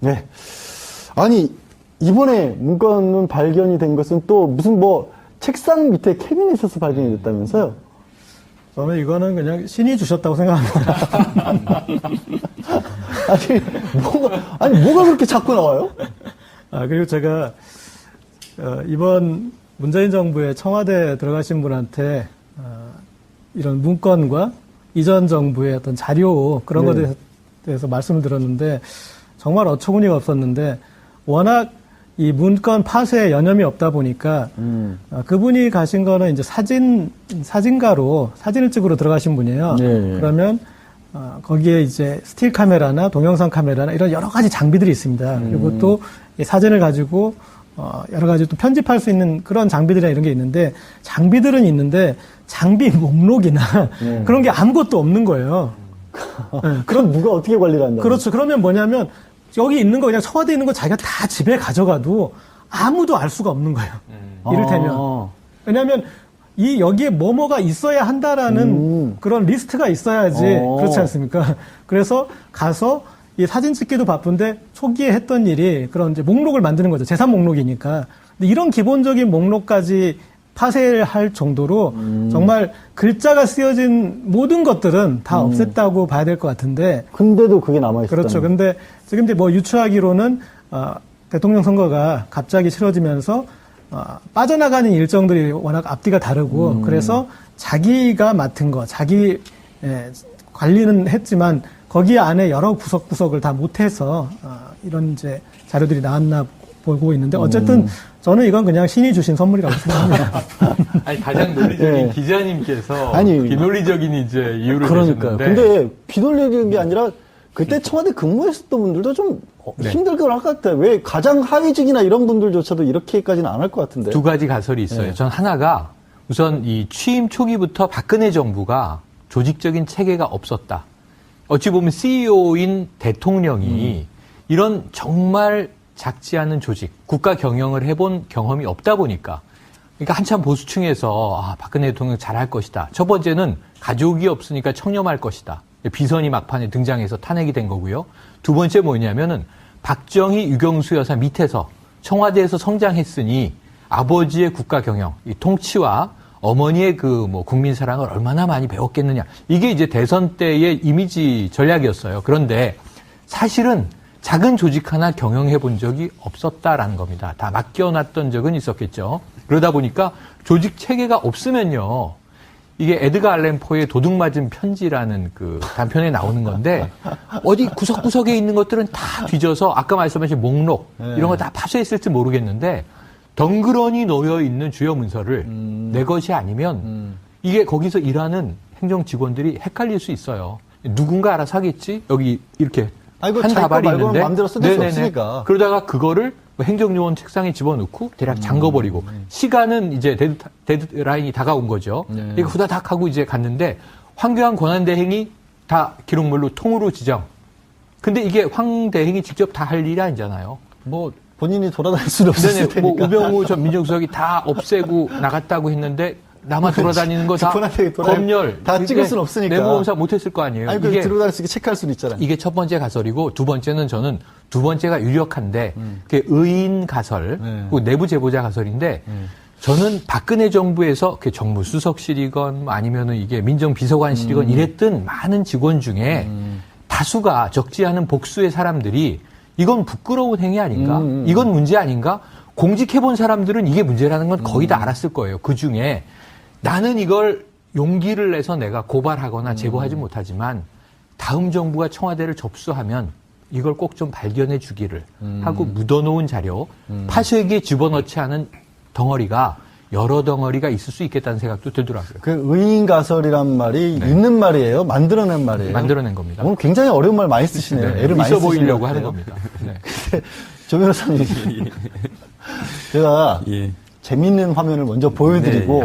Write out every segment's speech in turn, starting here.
네. 아니, 이번에 문건은 발견이 된 것은 또 무슨 뭐 책상 밑에 캐비넷에서 발견이 됐다면서요? 저는 이거는 그냥 신이 주셨다고 생각합니다. 뭐가 그렇게 자꾸 나와요? 그리고 제가, 이번 문재인 정부의 청와대 들어가신 분한테, 이런 문건과 이전 정부의 어떤 자료, 그런 네. 것에 대해서 말씀을 들었는데, 정말 어처구니가 없었는데, 워낙 이 문건 파쇄에 여념이 없다 보니까, 그분이 가신 거는 이제 사진가로 사진을 찍으러 들어가신 분이에요. 네. 그러면, 거기에 이제 스틸 카메라나 동영상 카메라나 이런 여러 가지 장비들이 있습니다. 그리고 또 이 사진을 가지고 여러 가지 또 편집할 수 있는 그런 장비들이나 이런 게 있는데 장비들은 있는데 장비 목록이나 그런 게 아무것도 없는 거예요. 네. 그럼 누가 어떻게 관리를 한다? 그렇죠. 그러면 뭐냐면 여기 있는 거 그냥 청와대에 있는 거 자기가 다 집에 가져가도 아무도 알 수가 없는 거예요. 이를테면. 왜냐하면 여기에 뭐뭐가 있어야 한다라는 그런 리스트가 있어야지 그렇지 않습니까? 그래서 가서 이 사진 찍기도 바쁜데 초기에 했던 일이 그런 이제 목록을 만드는 거죠. 재산 목록이니까. 근데 이런 기본적인 목록까지 파쇄할 정도로 정말 글자가 쓰여진 모든 것들은 다 없앴다고 봐야 될 것 같은데. 근데도 그게 남아있어요. 그렇죠. 근데 지금 이제 뭐 유추하기로는 대통령 선거가 갑자기 치러지면서 빠져나가는 일정들이 워낙 앞뒤가 다르고 그래서 자기가 맡은 거, 자기 관리는 했지만 거기 안에 여러 구석구석을 다 못해서 이런 이제 자료들이 나왔나 보고 있는데 어쨌든 저는 이건 그냥 신이 주신 선물이라고 생각합니다. 아니, 가장 논리적인 기자님께서 비논리적인 이제 이유를 그러니까요. 내셨는데. 근데 비논리적인 게 아니라 그때 청와대 근무했었던 분들도 좀 힘들게 할 것 같아요. 왜 가장 하위직이나 이런 분들조차도 이렇게까지는 안 할 것 같은데. 두 가지 가설이 있어요. 전 하나가 우선 이 취임 초기부터 박근혜 정부가 조직적인 체계가 없었다. 어찌 보면 CEO인 대통령이 이런 정말 작지 않은 조직, 국가 경영을 해본 경험이 없다 보니까 그러니까 한참 보수층에서 박근혜 대통령 잘할 것이다. 첫 번째는 가족이 없으니까 청렴할 것이다. 비선이 막판에 등장해서 탄핵이 된 거고요. 두 번째 뭐냐면은 박정희, 유경수 여사 밑에서 청와대에서 성장했으니 아버지의 국가 경영, 이 통치와 어머니의 국민 사랑을 얼마나 많이 배웠겠느냐. 이게 이제 대선 때의 이미지 전략이었어요. 그런데 사실은 작은 조직 하나 경영해 본 적이 없었다라는 겁니다. 다 맡겨놨던 적은 있었겠죠. 그러다 보니까 조직 체계가 없으면요. 이게 에드가 알렌 포의 도둑 맞은 편지라는 그 단편에 나오는 건데 어디 구석구석에 있는 것들은 다 뒤져서 아까 말씀하신 목록 이런 거 다 파쇄했을지 모르겠는데 덩그러니 놓여 있는 주요 문서를 내 것이 아니면 이게 거기서 일하는 행정 직원들이 헷갈릴 수 있어요. 누군가 알아서 하겠지? 여기 이렇게 한 다발이 있는데 마음대로 쓸 수 없으니까. 그러다가 그거를 행정요원 책상에 집어넣고 대략 잠궈버리고 시간은 이제 데드라인이 다가온 거죠. 이거 후다닥 하고 이제 갔는데 황교안 권한대행이 다 기록물로 통으로 지정. 근데 이게 황 대행이 직접 다 할 일이 아니잖아요. 본인이 돌아다닐 수는 없을 테니까. 우병우 전 민정수석이 다 없애고 나갔다고 했는데 나만 돌아다니는 거 다 검열 다 찍을 수는 없으니까. 내부검사 못했을 거 아니에요. 아니, 이게 들어다닐 수 있게 체크할 수는 있잖아요. 이게 첫 번째 가설이고 두 번째는 저는 두 번째가 유력한데 그게 의인 가설, 그리고 내부 제보자 가설인데 저는 박근혜 정부에서 그 정무수석실이건 아니면은 이게 민정비서관실이건 이랬던 많은 직원 중에 다수가 적지 않은 복수의 사람들이 이건 부끄러운 행위 아닌가? 이건 문제 아닌가? 공직해본 사람들은 이게 문제라는 건 거의 다 알았을 거예요. 그 중에 나는 이걸 용기를 내서 내가 고발하거나 제보하지 못하지만 다음 정부가 청와대를 접수하면 이걸 꼭 좀 발견해 주기를 하고 묻어놓은 자료, 파쇄기에 집어넣지 않은 덩어리가 여러 덩어리가 있을 수 있겠다는 생각도 들더라고요. 그 의인가설이란 말이 있는 말이에요? 만들어낸 말이에요? 만들어낸 겁니다. 오늘 굉장히 어려운 말 많이 쓰시네요. 애를 많이 있어 보이려고 쓰시는 하는 것 겁니다. 같아요. 조 변호사님, 제가 재밌는 화면을 먼저 보여드리고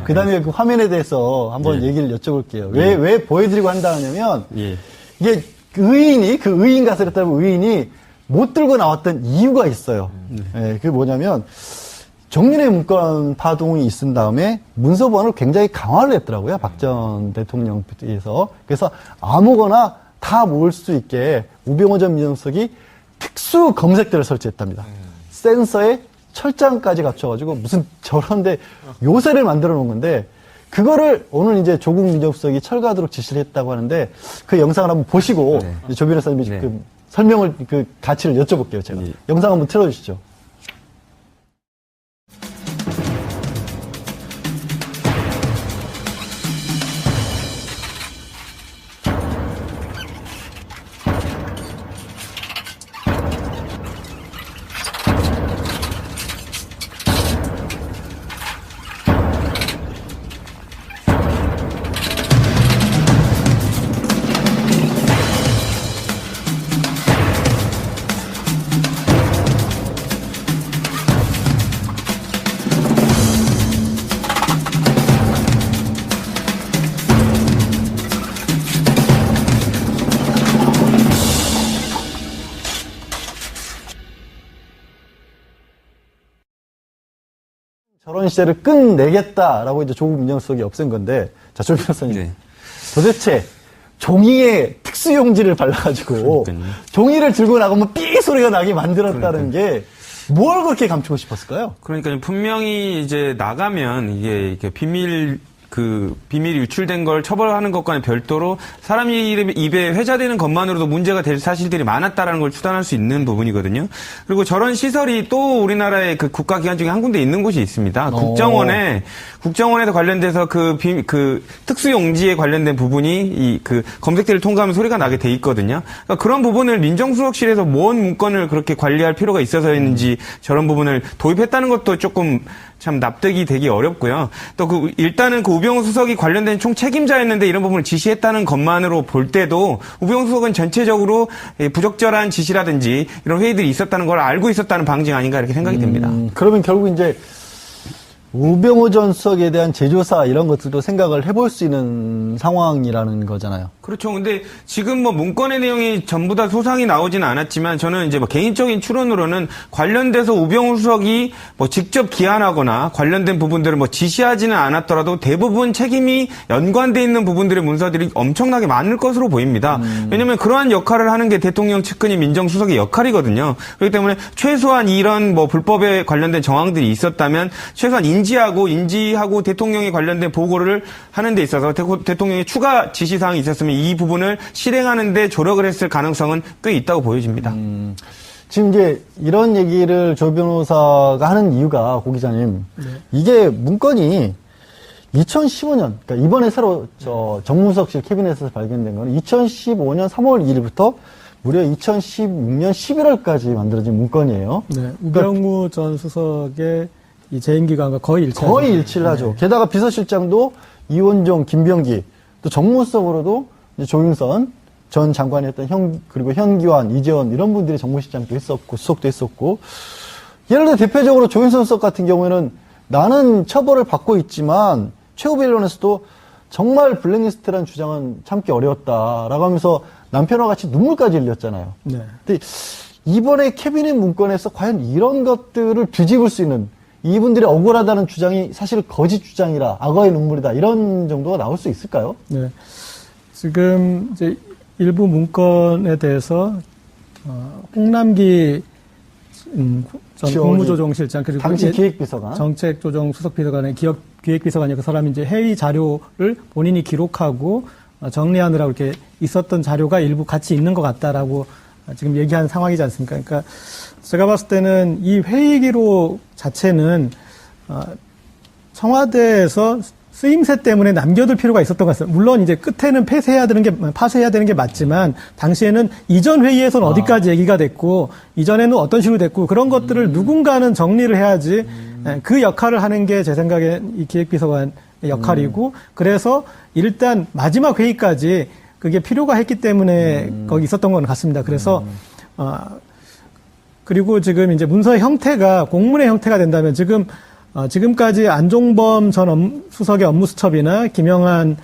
그 다음에 그 화면에 대해서 한번 얘기를 여쭤볼게요. 왜 보여드리고 한다 하냐면 이게 의인이, 그 의인 가설에 따르면 의인이 못 들고 나왔던 이유가 있어요. 그게 뭐냐면 정윤회 문건 파동이 있은 다음에 문서 보안을 굉장히 강화를 했더라고요. 박 전 대통령께서. 그래서 아무거나 다 모을 수 있게 우병우 전 민정수석이 특수 검색대를 설치했답니다. 센서에 철장까지 갖춰가지고 무슨 저런데 요새를 만들어 놓은 건데 그거를 오늘 이제 조국 민정수석이 철거하도록 지시를 했다고 하는데 그 영상을 한번 보시고 네. 조 변호사님이 네. 그 설명을 그 가치를 여쭤볼게요. 제가 예. 영상 한번 틀어주시죠. 저런 시대를 끝내겠다라고 이제 조국 민정수석이 없앤 건데, 자, 조 변호사님. 네. 도대체 종이에 특수용지를 발라가지고 그러니까요. 종이를 들고 나가면 삐 소리가 나게 만들었다는 게 뭘 그렇게 감추고 싶었을까요? 그러니까 분명히 이제 나가면 이게 이렇게 비밀이 유출된 걸 처벌하는 것과는 별도로 사람이 입에 회자되는 것만으로도 문제가 될 사실들이 많았다라는 걸 추단할 수 있는 부분이거든요. 그리고 저런 시설이 또 우리나라의 그 국가기관 중에 한 군데 있는 곳이 있습니다. 국정원에서 관련돼서 그 특수용지에 관련된 부분이 그 검색대를 통과하면 소리가 나게 돼 있거든요. 그러니까 그런 부분을 민정수석실에서 뭔 문건을 그렇게 관리할 필요가 있어서였는지 저런 부분을 도입했다는 것도 조금 참 납득이 되기 어렵고요. 또 일단은 그 우병우 수석이 관련된 총 책임자였는데 이런 부분을 지시했다는 것만으로 볼 때도 우병우 수석은 전체적으로 부적절한 지시라든지 이런 회의들이 있었다는 걸 알고 있었다는 방증 아닌가 이렇게 생각이 됩니다. 그러면 결국 이제 우병우 전 수석에 대한 재조사 이런 것들도 생각을 해볼 수 있는 상황이라는 거잖아요. 그렇죠. 근데 지금 뭐 문건의 내용이 전부 다 소상히 나오지는 않았지만 저는 이제 뭐 개인적인 추론으로는 관련돼서 우병우 수석이 뭐 직접 기한하거나 관련된 부분들을 뭐 지시하지는 않았더라도 대부분 책임이 연관돼 있는 부분들의 문서들이 엄청나게 많을 것으로 보입니다. 왜냐하면 그러한 역할을 하는 게 대통령 측근인 민정수석의 역할이거든요. 그렇기 때문에 최소한 이런 뭐 불법에 관련된 정황들이 있었다면 최소한 인지하고 대통령에 관련된 보고를 하는 데 있어서 대통령의 추가 지시사항이 있었으면 이 부분을 실행하는 데 조력을 했을 가능성은 꽤 있다고 보여집니다. 지금 이제 이런 얘기를 조 변호사가 하는 이유가 고 기자님, 이게 문건이 2015년, 그러니까 이번에 새로 정무수석실 캐비넷에서 발견된 거는 2015년 3월 2일부터 무려 2016년 11월까지 만들어진 문건이에요. 네, 우병우 전 수석의 이 재임 기간과 거의 일치하죠. 거의 일치를 하죠. 게다가 비서실장도 이원종, 김병기, 또 정무수석으로도 이제 조윤선 전 장관이 했던 그리고 현기환, 이재원 이런 분들이 정무실장도 했었고 수석도 했었고, 예를 들어 대표적으로 조윤선 수석 같은 경우에는 나는 처벌을 받고 있지만 최고비론에서도 정말 블랙리스트라는 주장은 참기 어려웠다라고 하면서 남편과 같이 눈물까지 흘렸잖아요. 네. 근데 이번에 캐비넷 문건에서 과연 이런 것들을 뒤집을 수 있는, 이분들이 억울하다는 주장이 사실 거짓 주장이라 악어의 눈물이다 이런 정도가 나올 수 있을까요? 네. 지금 이제 일부 문건에 대해서 홍남기 전 국무조정실장 그리고 당시 기획비서관, 정책조정수석비서관의 기획비서관이 그 사람이 이제 회의 자료를 본인이 기록하고 정리하느라고 이렇게 있었던 자료가 일부 같이 있는 것 같다라고 지금 얘기한 상황이지 않습니까? 그러니까 제가 봤을 때는 이 회의 기록 자체는 청와대에서 쓰임새 때문에 남겨둘 필요가 있었던 것 같습니다. 물론 이제 끝에는 파쇄해야 되는 게 맞지만 당시에는 이전 회의에서는 어디까지 얘기가 됐고 이전에는 어떤 식으로 됐고 그런 것들을 누군가는 정리를 해야지 그 역할을 하는 게 제 생각엔 이 기획비서관의 역할이고 그래서 일단 마지막 회의까지 그게 필요가 했기 때문에 거기 있었던 것 같습니다. 그래서 그리고 지금 이제 문서의 형태가 공문의 형태가 된다면 지금까지 안종범 전 수석의 업무수첩이나 김영한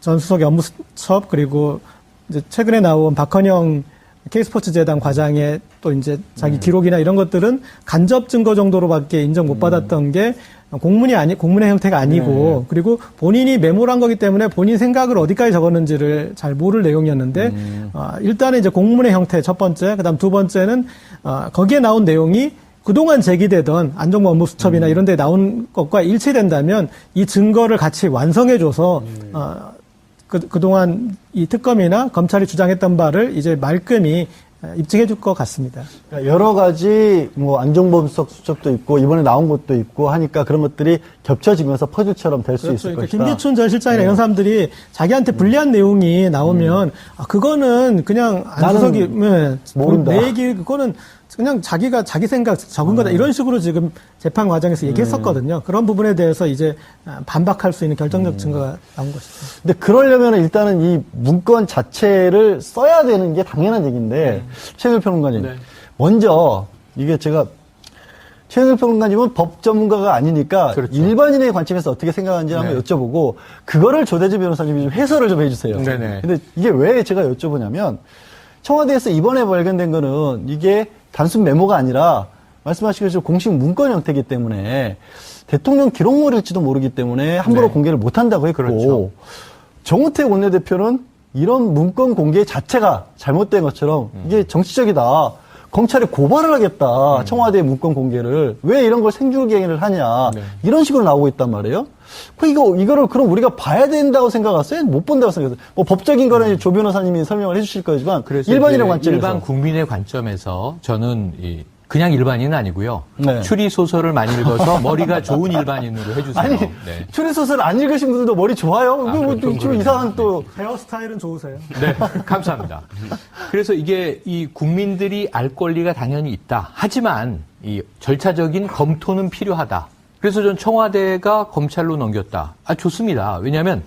전 수석의 업무수첩 그리고 이제 최근에 나온 박헌영 K스포츠재단 과장의 또 이제 자기 기록이나 이런 것들은 간접 증거 정도로밖에 인정 못 받았던 게 공문의 형태가 아니고, 그리고 본인이 메모를 한 거기 때문에 본인 생각을 어디까지 적었는지를 잘 모를 내용이었는데, 일단은 이제 공문의 형태 첫 번째, 그 다음 두 번째는, 거기에 나온 내용이 그동안 제기되던 안정부 업무수첩이나 이런 데 나온 것과 일치된다면 이 증거를 같이 완성해줘서, 그동안 이 특검이나 검찰이 주장했던 바를 이제 말끔히 입증해 줄 것 같습니다. 여러 가지 뭐 안종범 수석도 있고 이번에 나온 것도 있고 하니까 그런 것들이 겹쳐지면서 퍼즐처럼 될 수 그렇죠. 있을 그러니까 것이다. 김기춘 전 실장이나 이런 사람들이 자기한테 불리한 내용이 나오면 그거는 그냥 안수석이 모른다. 내 얘기 그거는 그냥 자기가 자기 생각 적은 거다 이런 식으로 지금 재판 과정에서 얘기했었거든요. 그런 부분에 대해서 이제 반박할 수 있는 결정적 증거가 나온 것이죠. 근데 그러려면 일단은 이 문건 자체를 써야 되는 게 당연한 얘기인데 최영일 평론가님 먼저 이게 제가 최영일 평론가님은 법 전문가가 아니니까 그렇죠. 일반인의 관점에서 어떻게 생각하는지 한번 여쭤보고 그거를 조대주 변호사님이 좀 해설을 좀 해주세요. 네네. 근데 이게 왜 제가 여쭤보냐면 청와대에서 이번에 발견된 거는 이게 단순 메모가 아니라 말씀하신 것처럼 공식 문건 형태이기 때문에 대통령 기록물일지도 모르기 때문에 함부로 공개를 못한다고 했고 그렇죠. 정우택 원내대표는 이런 문건 공개 자체가 잘못된 것처럼 이게 정치적이다. 검찰에 고발을 하겠다. 청와대의 문건 공개를. 왜 이런 걸 생중계를 하냐. 이런 식으로 나오고 있단 말이에요. 이거를 그럼 우리가 봐야 된다고 생각하세요? 못 본다고 생각하세요? 뭐 법적인 거는 조 변호사님이 설명을 해 주실 거지만 일반인의 관점에서. 일반 국민의 관점에서 저는 그냥 일반인은 아니고요. 네. 추리소설을 많이 읽어서 머리가 좋은 일반인으로 해주세요. 아니, 네. 추리소설 안 읽으신 분들도 머리 좋아요? 좀 이상한 또. 헤어스타일은 좋으세요? 네, 감사합니다. 그래서 이게 이 국민들이 알 권리가 당연히 있다. 하지만 이 절차적인 검토는 필요하다. 그래서 전 청와대가 검찰로 넘겼다. 좋습니다. 왜냐하면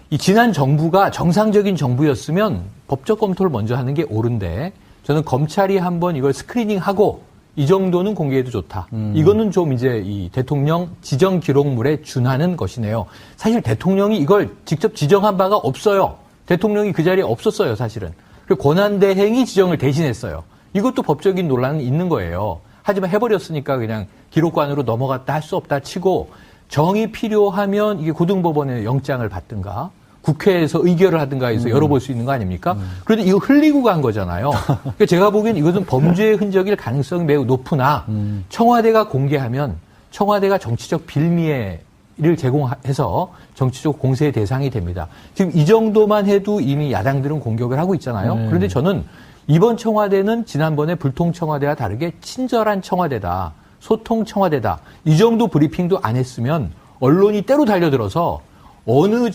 이 지난 정부가 정상적인 정부였으면 법적 검토를 먼저 하는 게 옳은데 저는 검찰이 한번 이걸 스크리닝하고 이 정도는 공개해도 좋다. 이거는 좀 이제 이 대통령 지정 기록물에 준하는 것이네요. 사실 대통령이 이걸 직접 지정한 바가 없어요. 대통령이 그 자리에 없었어요, 사실은. 그리고 권한대행이 지정을 대신했어요. 이것도 법적인 논란은 있는 거예요. 하지만 해버렸으니까 그냥 기록관으로 넘어갔다 할 수 없다 치고 정이 필요하면 이게 고등법원에 영장을 받든가 국회에서 의결을 하든가 해서 열어볼 수 있는 거 아닙니까? 그런데 이거 흘리고 간 거잖아요. 그러니까 제가 보기엔 이것은 범죄의 흔적일 가능성이 매우 높으나 청와대가 공개하면 청와대가 정치적 빌미를 제공해서 정치적 공세의 대상이 됩니다. 지금 이 정도만 해도 이미 야당들은 공격을 하고 있잖아요. 그런데 저는 이번 청와대는 지난번에 불통 청와대와 다르게 친절한 청와대다. 소통 청와대다. 이 정도 브리핑도 안 했으면 언론이 때로 달려들어서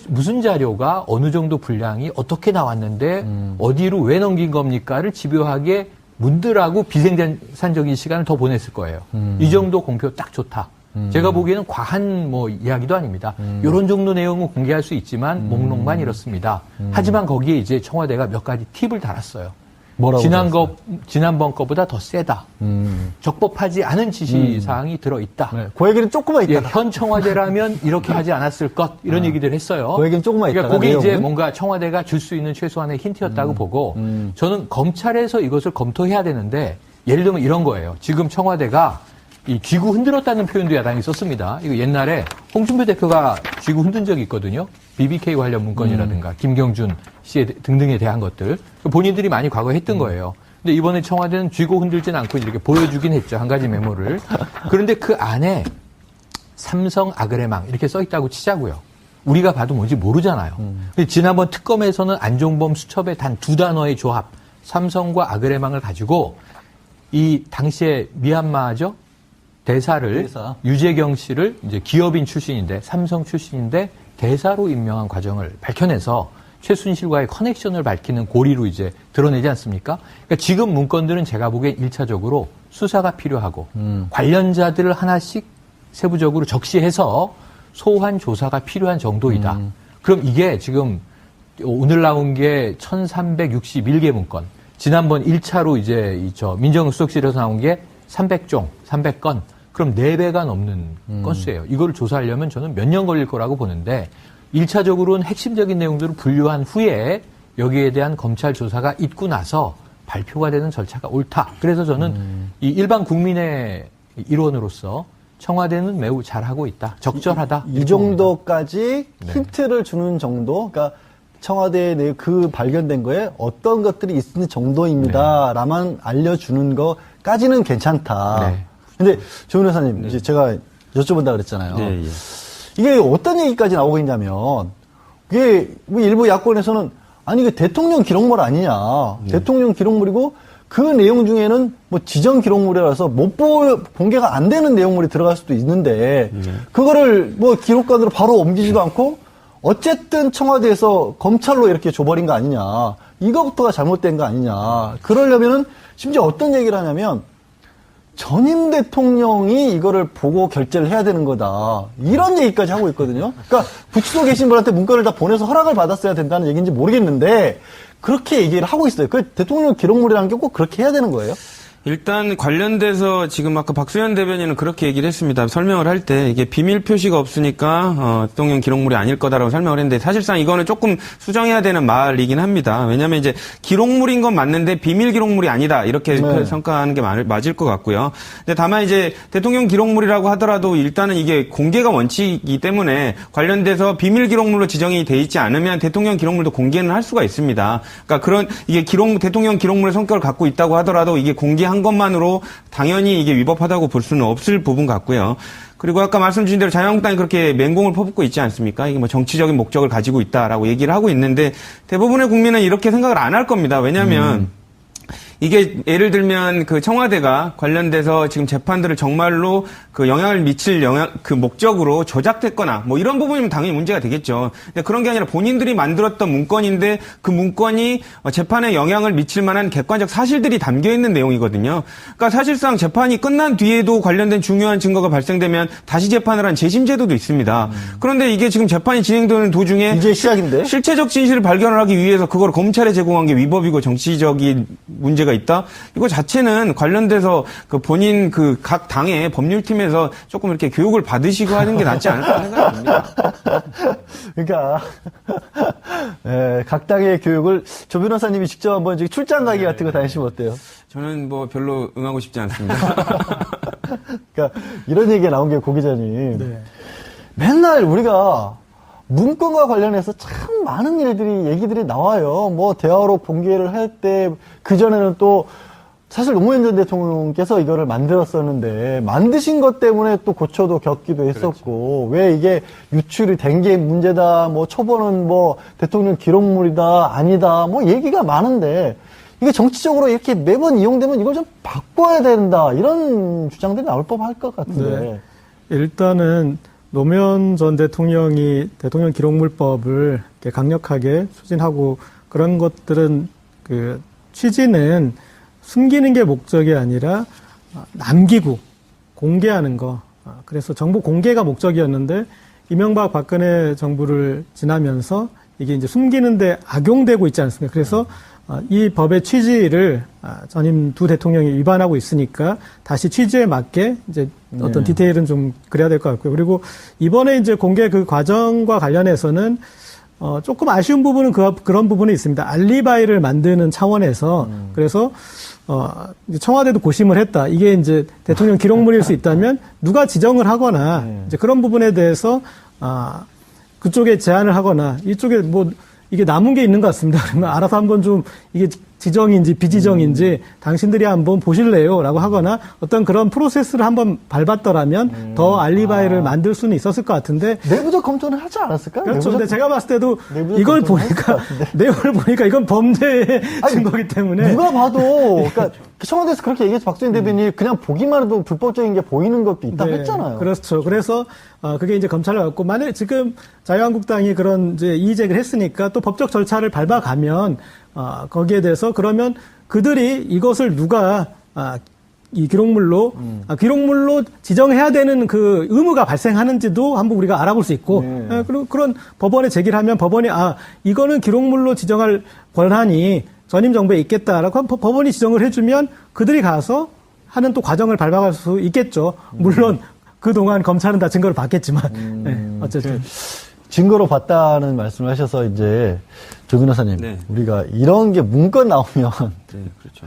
무슨 자료가 어느 정도 분량이 어떻게 나왔는데 어디로 왜 넘긴 겁니까를 집요하게 문들하고 비생산적인 시간을 더 보냈을 거예요. 이 정도 공표 딱 좋다. 제가 보기에는 과한 이야기도 아닙니다. 이런 정도 내용은 공개할 수 있지만 목록만 이렇습니다. 하지만 거기에 이제 청와대가 몇 가지 팁을 달았어요. 지난번 거보다 더 세다. 적법하지 않은 지시사항이 들어있다. 네, 그 얘기는 조금만 있다가. 예, 현 청와대라면 이렇게 하지 않았을 것, 이런 얘기들 했어요. 그 얘기는 조금만 그러니까 있다가. 그게 이제 내용은? 뭔가 청와대가 줄 수 있는 최소한의 힌트였다고 보고, 저는 검찰에서 이것을 검토해야 되는데, 예를 들면 이런 거예요. 지금 청와대가 이 쥐구 흔들었다는 표현도 야당이 썼습니다. 이거 옛날에 홍준표 대표가 쥐구 흔든 적이 있거든요. BBK 관련 문건이라든가 김경준 씨 등등에 대한 것들 본인들이 많이 과거에 했던 거예요. 근데 이번에 청와대는 쥐고 흔들진 않고 이렇게 보여주긴 했죠. 한 가지 메모를. 그런데 그 안에 삼성 아그레망 이렇게 써 있다고 치자고요. 우리가 봐도 뭔지 모르잖아요. 근데 지난번 특검에서는 안종범 수첩의 단 두 단어의 조합 삼성과 아그레망을 가지고 이 당시에 미얀마죠. 대사. 유재경 씨를 이제 기업인 출신인데 삼성 출신인데 대사로 임명한 과정을 밝혀내서 최순실과의 커넥션을 밝히는 고리로 이제 드러내지 않습니까? 그러니까 지금 문건들은 제가 보기엔 1차적으로 수사가 필요하고 관련자들을 하나씩 세부적으로 적시해서 소환 조사가 필요한 정도이다. 그럼 이게 지금 오늘 나온 게 1361개 문건. 지난번 1차로 이제 민정수석실에서 나온 게 300종, 300건. 그럼 4배가 넘는 건수예요. 이걸 조사하려면 저는 몇 년 걸릴 거라고 보는데 1차적으로는 핵심적인 내용들을 분류한 후에 여기에 대한 검찰 조사가 있고 나서 발표가 되는 절차가 옳다. 그래서 저는 이 일반 국민의 일원으로서 청와대는 매우 잘하고 있다. 적절하다. 이 정도까지 힌트를 주는 정도, 그러니까 청와대에 내 그 발견된 거에 어떤 것들이 있는 정도입니다. 라만 알려주는 거까지는 괜찮다. 네. 근데 조 변호사님, 이제 제가 여쭤본다 그랬잖아요. 네, 예. 이게 어떤 얘기까지 나오고 있냐면, 이게 뭐 일부 야권에서는 아니 이게 대통령 기록물 아니냐. 대통령 기록물이고 그 내용 중에는 뭐 지정 기록물이라서 공개가 안 되는 내용물이 들어갈 수도 있는데 그거를 뭐 기록관으로 바로 옮기지도 않고 어쨌든 청와대에서 검찰로 이렇게 줘버린 거 아니냐. 이거부터가 잘못된 거 아니냐. 그러려면은 심지어 어떤 얘기를 하냐면 전임 대통령이 이거를 보고 결재를 해야 되는 거다. 이런 얘기까지 하고 있거든요. 그러니까 구치소에 계신 분한테 문건을 다 보내서 허락을 받았어야 된다는 얘기인지 모르겠는데 그렇게 얘기를 하고 있어요. 그 대통령 기록물이라는 게 꼭 그렇게 해야 되는 거예요? 일단 관련돼서 지금 아까 박수현 대변인은 그렇게 얘기를 했습니다. 설명을 할 때 이게 비밀 표시가 없으니까 대통령 기록물이 아닐 거다라고 설명을 했는데 사실상 이거는 조금 수정해야 되는 말이긴 합니다. 왜냐하면 이제 기록물인 건 맞는데 비밀 기록물이 아니다 이렇게 평가하는 게 맞을 것 같고요. 근데 다만 이제 대통령 기록물이라고 하더라도 일단은 이게 공개가 원칙이기 때문에 관련돼서 비밀 기록물로 지정이 돼 있지 않으면 대통령 기록물도 공개는 할 수가 있습니다. 그러니까 그런 이게 대통령 기록물의 성격을 갖고 있다고 하더라도 이게 공개한 것만으로 당연히 이게 위법하다고 볼 수는 없을 부분 같고요. 그리고 아까 말씀 주신 대로 자유한국당이 그렇게 맹공을 퍼붓고 있지 않습니까? 이게 뭐 정치적인 목적을 가지고 있다라고 얘기를 하고 있는데 대부분의 국민은 이렇게 생각을 안 할 겁니다. 왜냐하면 이게 예를 들면 그 청와대가 관련돼서 지금 재판들을 정말로 그 영향을 미칠 그 목적으로 조작됐거나 뭐 이런 부분이면 당연히 문제가 되겠죠. 근데 그런 게 아니라 본인들이 만들었던 문건인데 그 문건이 재판에 영향을 미칠 만한 객관적 사실들이 담겨 있는 내용이거든요. 그러니까 사실상 재판이 끝난 뒤에도 관련된 중요한 증거가 발생되면 다시 재판을 한 재심 제도도 있습니다. 그런데 이게 지금 재판이 진행되는 도중에 이제 시작인데 실체적 진실을 발견을 하기 위해서 그걸 검찰에 제공한 게 위법이고 정치적인 문제가 있다. 이거 자체는 관련돼서 그 본인 그 각 당의 법률팀에서 조금 이렇게 교육을 받으시고 하는 게 낫지 않을까 생각합니다. 그러니까 각 당의 교육을 조 변호사님이 직접 한번 출장 가기 같은 거 다니시면 어때요? 저는 뭐 별로 응하고 싶지 않습니다. 그러니까 이런 얘기가 나온 게 고 기자님. 네. 맨날 우리가 문건과 관련해서 참 많은 얘기들이 나와요. 뭐 대화록 공개를 할 때 그전에는 또 사실 노무현 전 대통령께서 이거를 만들었었는데 만드신 것 때문에 또 고초도 겪기도 했었고 왜 이게 유출이 된 게 문제다 뭐 초본은 뭐 대통령 기록물이다 아니다 뭐 얘기가 많은데 이게 정치적으로 이렇게 매번 이용되면 이걸 좀 바꿔야 된다 이런 주장들이 나올 법할 것 같은데. 네. 일단은 노무현 전 대통령이 대통령 기록물법을 이렇게 강력하게 추진하고 그런 것들은 그 취지는 숨기는 게 목적이 아니라 남기고 공개하는 거. 그래서 정보 공개가 목적이었는데 이명박 박근혜 정부를 지나면서 이게 이제 숨기는데 악용되고 있지 않습니까? 그래서 이 법의 취지를 전임 두 대통령이 위반하고 있으니까 다시 취지에 맞게 이제 어떤 디테일은 좀 그래야 될 것 같고요. 그리고 이번에 이제 공개 그 과정과 관련해서는 조금 아쉬운 부분은 그런 부분이 있습니다. 알리바이를 만드는 차원에서 그래서 청와대도 고심을 했다. 이게 이제 대통령 기록물일 수 있다면 누가 지정을 하거나 이제 그런 부분에 대해서 그쪽에 제안을 하거나 이쪽에 뭐 이게 남은 게 있는 것 같습니다. 그러면 알아서 한번 좀 이게 지정인지 비지정인지 당신들이 한번 보실래요? 라고 하거나 어떤 그런 프로세스를 한번 밟았더라면 더 알리바이를 만들 수는 있었을 것 같은데. 내부적 검토는 하지 않았을까? 그렇죠. 근데 제가 봤을 때도 이걸 보니까, 내용을 보니까 이건 범죄의 증거이기 때문에. 누가 봐도, 그러니까 청와대에서 그렇게 얘기해서 박수현 대변인이 그냥 보기만 해도 불법적인 게 보이는 것도 있다고 했잖아요. 그렇죠. 그래서 그게 이제 검찰을 갖고 만약에 지금 자유한국당이 그런 이제 이의제기를 했으니까 또 법적 절차를 밟아가면 거기에 대해서 그러면 그들이 이것을 누가 이 기록물로 기록물로 지정해야 되는 그 의무가 발생하는지도 한번 우리가 알아볼 수 있고 그리고 그런 법원에 제기를 하면 법원이 이거는 기록물로 지정할 권한이 전임 정부에 있겠다라고 법원이 지정을 해주면 그들이 가서 하는 또 과정을 밟아갈 수 있겠죠. 물론 그동안 검찰은 다 증거를 봤겠지만 네, 어쨌든. 증거로 봤다는 말씀을 하셔서 이제 조 변호사님 네. 우리가 이런 게 문건 나오면 네, 그렇죠.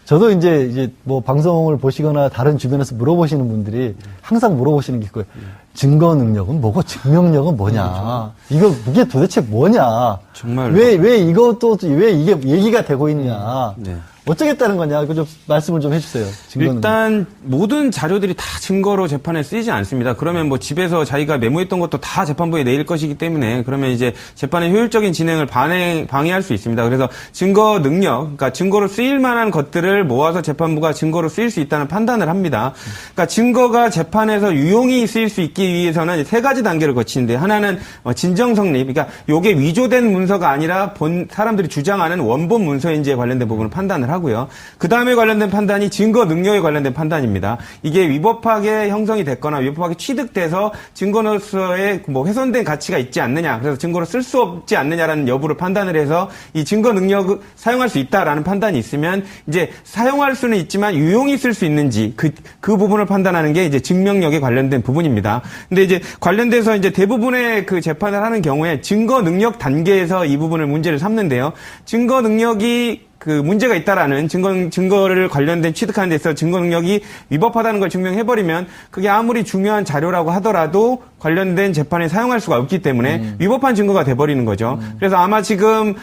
저도 이제 뭐 방송을 보시거나 다른 주변에서 물어보시는 분들이 항상 물어보시는 게 그거예요. 증거 능력은 뭐고 증명력은 뭐냐. 이게 도대체 뭐냐. 정말. 왜 이것도, 왜 이게 얘기가 되고 있냐. 네. 어쩌겠다는 거냐. 그 좀 말씀을 좀 해주세요. 증거 능력. 일단 모든 자료들이 다 증거로 재판에 쓰이지 않습니다. 그러면 뭐 집에서 자기가 메모했던 것도 다 재판부에 내일 것이기 때문에 그러면 이제 재판의 효율적인 진행을 방해할 수 있습니다. 그래서 증거 능력, 그러니까 증거로 쓰일 만한 것들을 모아서 재판부가 증거로 쓰일 수 있다는 판단을 합니다. 그러니까 증거가 재판에서 유용히 쓰일 수 있기 위해서는 세 가지 단계를 거치는데 하나는 진정 성립, 그러니까 요게 위조된 문서가 아니라 사람들이 주장하는 원본 문서인지에 관련된 부분을 판단을 하고요. 그 다음에 관련된 판단이 증거 능력에 관련된 판단입니다. 이게 위법하게 형성이 됐거나 위법하게 취득돼서 증거로서의 뭐 훼손된 가치가 있지 않느냐, 그래서 증거로 쓸 수 없지 않느냐라는 여부를 판단을 해서 이 증거 능력을 사용할 수 있다라는 판단이 있으면 이제 사용할 수는 있지만 유용히 쓸 수 있는지 그 부분을 판단하는 게 이제 증명력에 관련된 부분입니다. 근데 이제 관련돼서 이제 대부분의 그 재판을 하는 경우에 증거 능력 단계에서 이 부분을 문제를 삼는데요. 증거 능력이 그 문제가 있다라는 증거를 관련된 취득하는 데 있어서 증거 능력이 위법하다는 걸 증명해버리면 그게 아무리 중요한 자료라고 하더라도 관련된 재판에 사용할 수가 없기 때문에 위법한 증거가 돼버리는 거죠. 그래서 아마 지금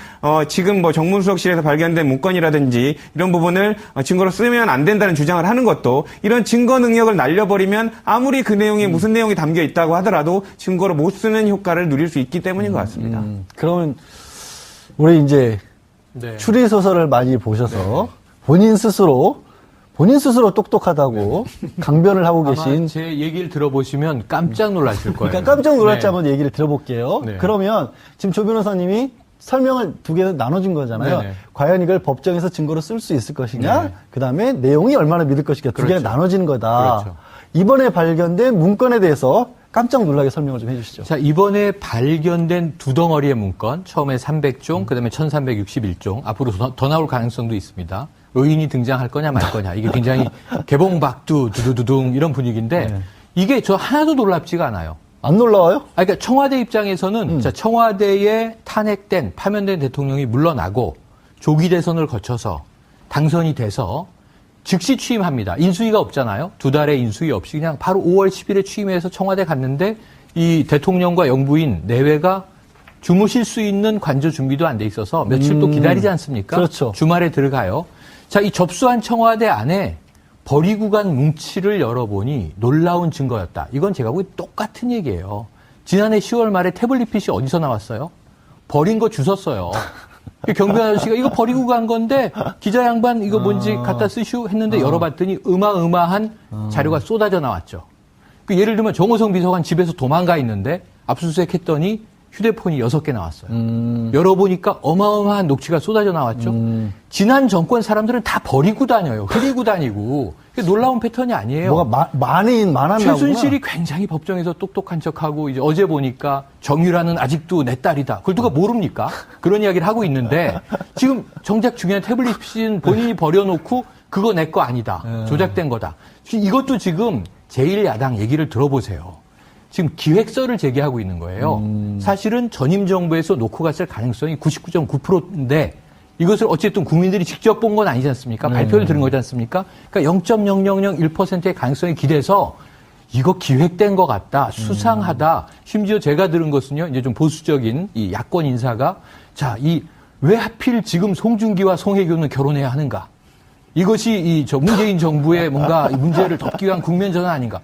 뭐 정문수석실에서 발견된 문건이라든지 이런 부분을 증거로 쓰면 안 된다는 주장을 하는 것도 이런 증거 능력을 날려버리면 아무리 그 내용에 무슨 내용이 담겨 있다고 하더라도 증거로 못 쓰는 효과를 누릴 수 있기 때문인 것 같습니다. 그러면 우리 이제 네. 추리 소설을 많이 보셔서 본인 스스로 똑똑하다고 강변을 하고 아마 계신. 제 얘기를 들어보시면 깜짝 놀라실 거예요. 그러니까 깜짝 놀랄지 네. 한번 얘기를 들어볼게요. 네. 그러면 지금 조 변호사님이 설명을 두 개 나눠준 거잖아요. 네네. 과연 이걸 법정에서 증거로 쓸 수 있을 것이냐, 네. 그 다음에 내용이 얼마나 믿을 것이냐, 두 개가 그렇죠. 나눠지는 거다. 그렇죠. 이번에 발견된 문건에 대해서 깜짝 놀라게 설명을 좀 해주시죠. 자, 이번에 발견된 두 덩어리의 문건, 처음에 300종, 그다음에 1361종, 앞으로 더 나올 가능성도 있습니다. 의인이 등장할 거냐 말 거냐. 이게 굉장히 개봉박두, 두두두둥 이런 분위기인데, 네. 이게 저 하나도 놀랍지가 않아요. 안 놀라워요? 그러니까 청와대 입장에서는 자, 청와대에 탄핵된, 파면된 대통령이 물러나고, 조기 대선을 거쳐서 당선이 돼서 즉시 취임합니다. 인수위가 없잖아요. 두 달의 인수위 없이 그냥 바로 5월 10일에 취임해서 청와대 갔는데 이 대통령과 영부인 내외가 주무실 수 있는 관저 준비도 안 돼 있어서 며칠 또 기다리지 않습니까? 그렇죠. 주말에 들어가요. 자, 이 접수한 청와대 안에 버리고 간 뭉치를 열어보니 놀라운 증거였다. 이건 제가 보기 똑같은 얘기예요. 지난해 10월 말에 태블릿 PC 어디서 나왔어요? 버린 거 주웠어요. 경비원 아저씨가 이거 버리고 간 건데 기자 양반 이거 뭔지 갖다 쓰시오 했는데 열어봤더니 어마어마한 자료가 쏟아져 나왔죠. 그 예를 들면 정호성 비서관 집에서 도망가 있는데 압수수색했더니 휴대폰이 6개 나왔어요. 열어보니까 어마어마한 녹취가 쏟아져 나왔죠. 지난 정권 사람들은 다 버리고 다녀요. 흐리고 다니고. 놀라운 패턴이 아니에요. 뭐가 많았나 최순실이 굉장히 법정에서 똑똑한 척하고 이제 어제 보니까 정유라는 아직도 내 딸이다. 그걸 누가 모릅니까? 그런 이야기를 하고 있는데 지금 정작 중요한 태블릿 PC는 본인이 버려놓고 그거 내 거 아니다. 조작된 거다. 이것도 지금 제1야당 얘기를 들어보세요. 지금 기획서를 제기하고 있는 거예요. 사실은 전임 정부에서 놓고 갔을 가능성이 99.9%인데 이것을 어쨌든 국민들이 직접 본 건 아니지 않습니까? 발표를 들은 거지 않습니까? 그러니까 0.0001%의 가능성이 기대서 이거 기획된 것 같다, 수상하다. 심지어 제가 들은 것은요, 이제 좀 보수적인 이 야권 인사가 자, 왜 하필 지금 송중기와 송혜교는 결혼해야 하는가? 이것이 문재인 정부의 뭔가 문제를 덮기 위한 국면 전환 아닌가?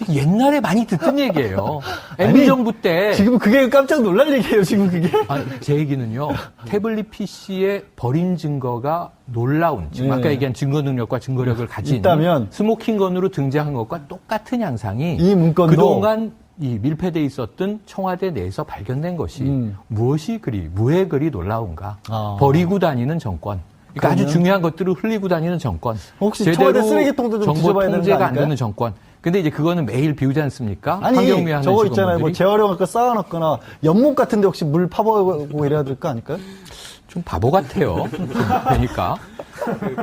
옛날에 많이 듣던 얘기예요. MB 정부 때. 지금 그게 깜짝 놀랄 얘기예요, 지금 그게. 아니, 제 얘기는요. 태블릿 PC에 버린 증거가 놀라운, 지금 아까 얘기한 증거 능력과 증거력을 가진 있다면 스모킹건으로 등장한 것과 똑같은 양상이 이 문건도 그동안 이 밀폐돼 있었던 청와대 내에서 발견된 것이 무엇이 왜 그리 놀라운가? 버리고 다니는 정권. 그러니까 아주 중요한 것들을 흘리고 다니는 정권. 혹시 제대로 청와대 쓰레기통도 좀 정보 뒤져봐야 되는 거 통제가 안 아닐까요? 되는 정권. 근데 이제 그거는 매일 비우지 않습니까? 아니, 환경미화하는 저거 있잖아요. 뭐 직원분들이. 재활용할 거 쌓아놨거나 연못 같은데 혹시 물 파보고 이래야 될 거 아닐까요? 좀 바보 같아요. 그러니까.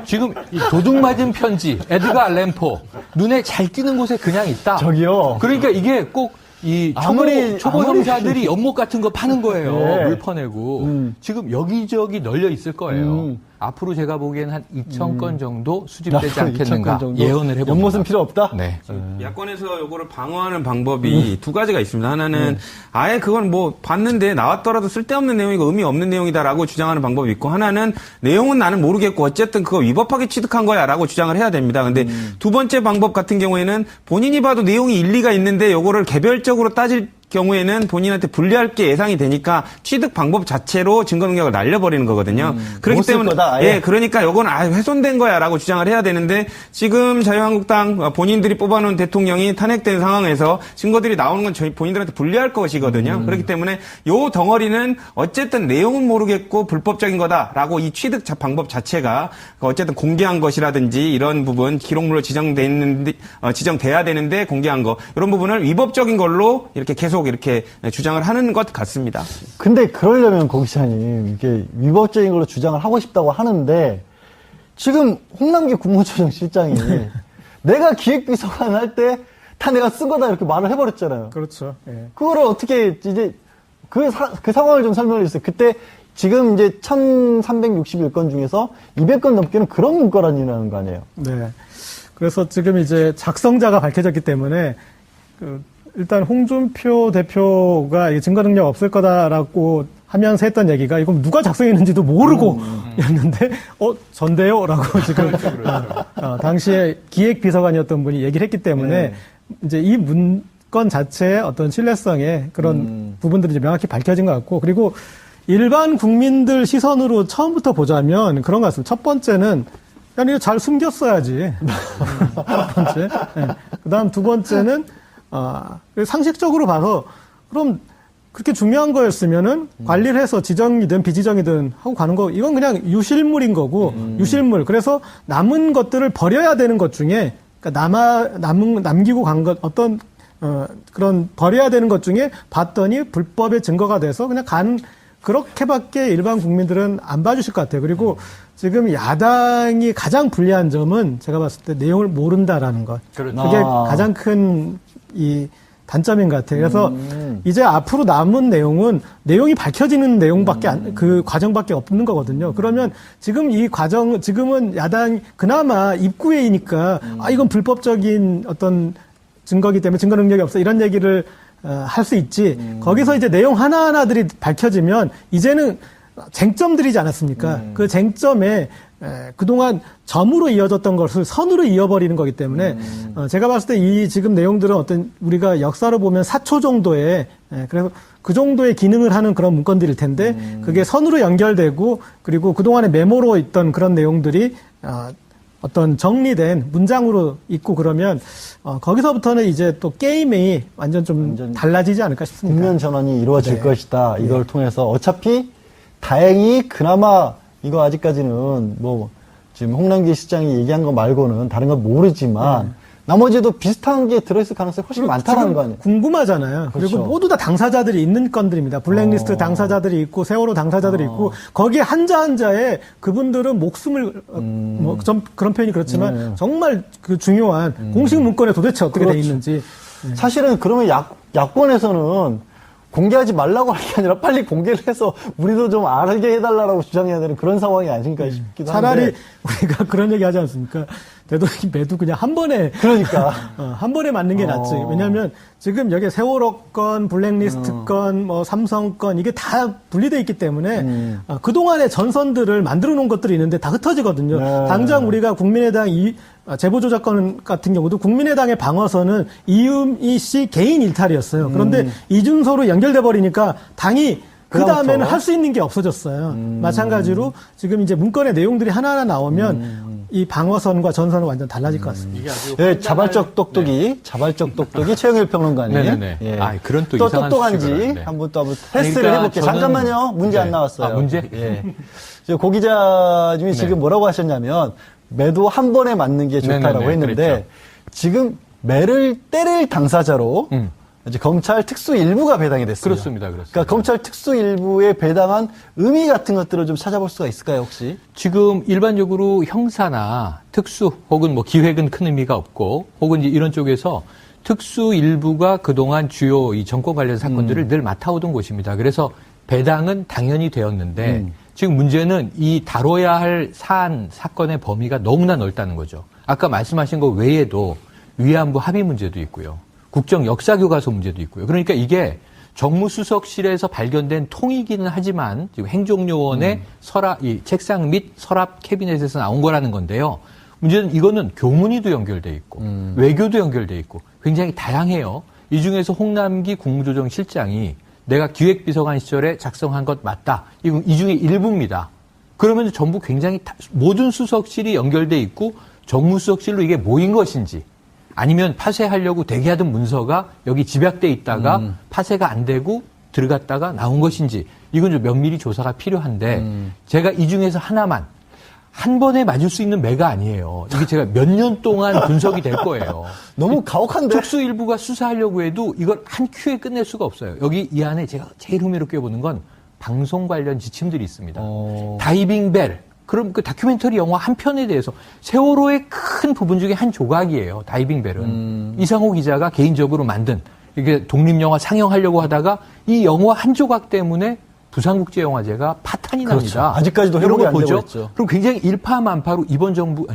지금 이 도둑 맞은 편지, 에드가 알렌포, 눈에 잘 띄는 곳에 그냥 있다. 저기요. 그러니까 이게 꼭 이 초보 형사들이 연못 같은 거 파는 거예요. 네. 물 퍼내고. 지금 여기저기 널려 있을 거예요. 앞으로 제가 보기에는 한 2,000건 정도 수집되지 앞으로 않겠는가 2,000건 정도? 예언을 해봅니다. 연못은 필요 없다? 네. 야권에서 요거를 방어하는 방법이 두 가지가 있습니다. 하나는 아예 그건 뭐 봤는데 나왔더라도 쓸데없는 내용이고 의미 없는 내용이다라고 주장하는 방법이 있고, 하나는 내용은 나는 모르겠고 어쨌든 그거 위법하게 취득한 거야라고 주장을 해야 됩니다. 근데 두 번째 방법 같은 경우에는 본인이 봐도 내용이 일리가 있는데 요거를 개별적으로 따질 경우에는 본인한테 불리할 게 예상이 되니까 취득 방법 자체로 증거 능력을 날려버리는 거거든요. 그렇기 못쓸 때문에 거다, 아예. 예, 그러니까 이건 훼손된 거야라고 주장을 해야 되는데, 지금 자유한국당 본인들이 뽑아놓은 대통령이 탄핵된 상황에서 증거들이 나오는 건 저희 본인들한테 불리할 것이거든요. 그렇기 때문에 요 덩어리는 어쨌든 내용은 모르겠고 불법적인 거다라고 이 취득 방법 자체가 어쨌든 공개한 것이라든지 이런 부분 기록물로 지정돼야 되는데 공개한 거, 이런 부분을 위법적인 걸로 이렇게 계속 이렇게 주장을 하는 것 같습니다. 근데 그러려면 고 기자님, 이게 위법적인 걸로 주장을 하고 싶다고 하는데, 지금 홍남기 국무조정 실장이 내가 기획비서관 할 때 다 내가 쓴 거다 이렇게 말을 해버렸잖아요. 그렇죠. 예. 그거를 어떻게 이제 그 상황을 좀 설명해 주세요. 그때 지금 이제 1361건 중에서 200건 넘게는 그런 문건이라는 거 아니에요? 네. 그래서 지금 이제 작성자가 밝혀졌기 때문에 일단 홍준표 대표가 이 증거 능력 없을 거다라고 하면서 했던 얘기가 이건 누가 작성했는지도 모르고 였는데 전데요라고 지금 당시에 기획비서관이었던 분이 얘기를 했기 때문에 이제 이 문건 자체의 어떤 신뢰성에 그런 부분들이 이제 명확히 밝혀진 것 같고, 그리고 일반 국민들 시선으로 처음부터 보자면 그런 것 같습니다. 첫 번째는 야, 이거 잘 숨겼어야지. 첫 번째. 네. 그다음 두 번째는 상식적으로 봐서 그럼 그렇게 중요한 거였으면은 관리를 해서 지정이든 비지정이든 하고 가는 거, 이건 그냥 유실물인 거고, 유실물. 그래서 남은 것들을 버려야 되는 것 중에, 그러니까 남기고 간 것, 그런 버려야 되는 것 중에 봤더니 불법의 증거가 돼서 그냥 그렇게밖에 일반 국민들은 안 봐주실 것 같아요. 그리고 지금 야당이 가장 불리한 점은 제가 봤을 때 내용을 모른다라는 것. 그렇죠. 그게 가장 큰 이 단점인 것 같아요. 그래서 이제 앞으로 남은 내용은 내용이 밝혀지는 내용밖에 그 과정밖에 없는 거거든요. 그러면 지금 이 과정, 지금은 야당 그나마 입구에이니까 이건 불법적인 어떤 증거기 때문에 증거 능력이 없어 이런 얘기를 할 수 있지. 거기서 이제 내용 하나하나들이 밝혀지면 이제는 쟁점들이지 않았습니까? 그 쟁점에 그동안 점으로 이어졌던 것을 선으로 이어버리는 거기 때문에 제가 봤을 때 이 지금 내용들은 어떤 우리가 역사로 보면 사초 정도의 그래서 그 정도의 기능을 하는 그런 문건들일 텐데 그게 선으로 연결되고 그리고 그동안에 메모로 있던 그런 내용들이 어떤 정리된 문장으로 있고 그러면 거기서부터는 이제 또 게임이 완전 좀 달라지지 않을까 싶습니다. 국면 전환이 이루어질 것이다. 이걸 통해서 어차피 다행히 그나마 이거 아직까지는 뭐 지금 홍남기 시장이 얘기한 거 말고는 다른 건 모르지만 나머지도 비슷한 게 들어있을 가능성이 훨씬 많다는 거 아니에요? 궁금하잖아요. 그렇죠. 그리고 모두 다 당사자들이 있는 건들입니다. 블랙리스트 당사자들이 있고 세월호 당사자들이 있고 거기에 한자 한자에 그분들은 목숨을 뭐 좀 그런 표현이 그렇지만 정말 그 중요한 공식 문건에 도대체 어떻게 돼 있는지. 사실은 그러면 야권에서는 공개하지 말라고 할 게 아니라 빨리 공개를 해서 우리도 좀 알게 해달라고 주장해야 되는 그런 상황이 아닌가 싶기도 한데. 차라리 우리가 그런 얘기 하지 않습니까? 되도록이 매도 그냥 한 번에. 그러니까. 한 번에 맞는 게 낫지. 왜냐면 지금 여기 세월호 건, 블랙리스트 건, 뭐 삼성 건, 이게 다 분리되어 있기 때문에 그동안의 전선들을 만들어 놓은 것들이 있는데 다 흩어지거든요. 네. 당장 우리가 국민의당 제보조작건 같은 경우도 국민의당의 방어선은 이은희 씨 개인 일탈이었어요. 그런데 이준서로 연결돼 버리니까 당이 그 다음에는 할 수 있는 게 없어졌어요. 마찬가지로 지금 이제 문건의 내용들이 하나하나 나오면 이 방어선과 전선은 완전 달라질 것 같습니다. 네, 자발적 똑똑이 최영일 평론가님. 네네네. 예. 그런 또 또 이상한 똑똑한지 수식어를, 네. 한번 테스트를 그러니까 해볼게요. 저는- 잠깐만요. 문제 안 나왔어요. 문제? 예. 고 기자님이 지금 뭐라고 하셨냐면 매도 한 번에 맞는 게 좋다라고 네네네, 했는데 그랬죠. 지금 매를 때릴 당사자로 이제 검찰 특수 일부가 배당이 됐습니다. 그렇습니다. 그러니까 검찰 특수 일부에 배당한 의미 같은 것들을 좀 찾아볼 수가 있을까요, 혹시? 지금 일반적으로 형사나 특수 혹은 뭐 기획은 큰 의미가 없고 혹은 이제 이런 쪽에서 특수 일부가 그동안 주요 이 정권 관련 사건들을 늘 맡아오던 곳입니다. 그래서 배당은 당연히 되었는데 지금 문제는 이 다뤄야 할 사건의 범위가 너무나 넓다는 거죠. 아까 말씀하신 것 외에도 위안부 합의 문제도 있고요. 국정 역사교과서 문제도 있고요. 그러니까 이게 정무수석실에서 발견된 통이기는 하지만 지금 행정요원의 이 책상 및 서랍 캐비넷에서 나온 거라는 건데요. 문제는 이거는 교문위도 연결돼 있고 외교도 연결돼 있고 굉장히 다양해요. 이 중에서 홍남기 국무조정실장이 내가 기획비서관 시절에 작성한 것 맞다. 이 중에 일부입니다. 그러면 전부 굉장히 모든 수석실이 연결돼 있고 정무수석실로 이게 모인 것인지 아니면 파쇄하려고 대기하던 문서가 여기 집약돼 있다가 파쇄가 안 되고 들어갔다가 나온 것인지 이건 좀 면밀히 조사가 필요한데 제가 이 중에서 하나만 한 번에 맞을 수 있는 매가 아니에요. 이게 제가 몇 년 동안 분석이 될 거예요. 너무 가혹한데? 특수일부가 수사하려고 해도 이걸 한 큐에 끝낼 수가 없어요. 여기 이 안에 제가 제일 흥미롭게 보는 건 방송 관련 지침들이 있습니다. 다이빙 벨. 그럼 그 다큐멘터리 영화 한 편에 대해서 세월호의 큰 부분 중에 한 조각이에요. 다이빙 벨은. 이상호 기자가 개인적으로 만든 이게 독립영화 상영하려고 하다가 이 영화 한 조각 때문에 부산국제영화제가 파탄이 그렇죠. 납니다. 아직까지도 회복이 안 되고 보죠. 있죠. 그럼 굉장히 일파만파로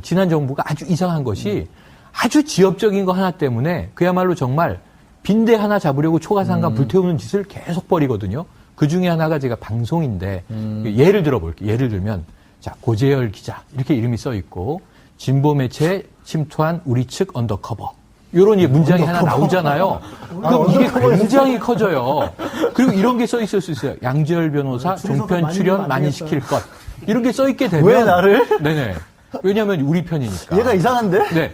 지난 정부가 아주 이상한 것이 아주 지엽적인 거 하나 때문에 그야말로 정말 빈대 하나 잡으려고 초가상간 불태우는 짓을 계속 벌이거든요. 그 중에 하나가 제가 방송인데 예를 들어볼게요. 예를 들면 자 고재열 기자 이렇게 이름이 써 있고 진보 매체에 침투한 우리 측 언더커버. 이런 문장이 하나 나오잖아요. 그럼 이게 굉장히 커져요. 그리고 이런 게 써 있을 수 있어요. 양지열 변호사 종편 출연 많이 시킬 것. 이런 게 써 있게 되면. 왜 나를? 네네. 왜냐하면 우리 편이니까. 얘가 이상한데? 네.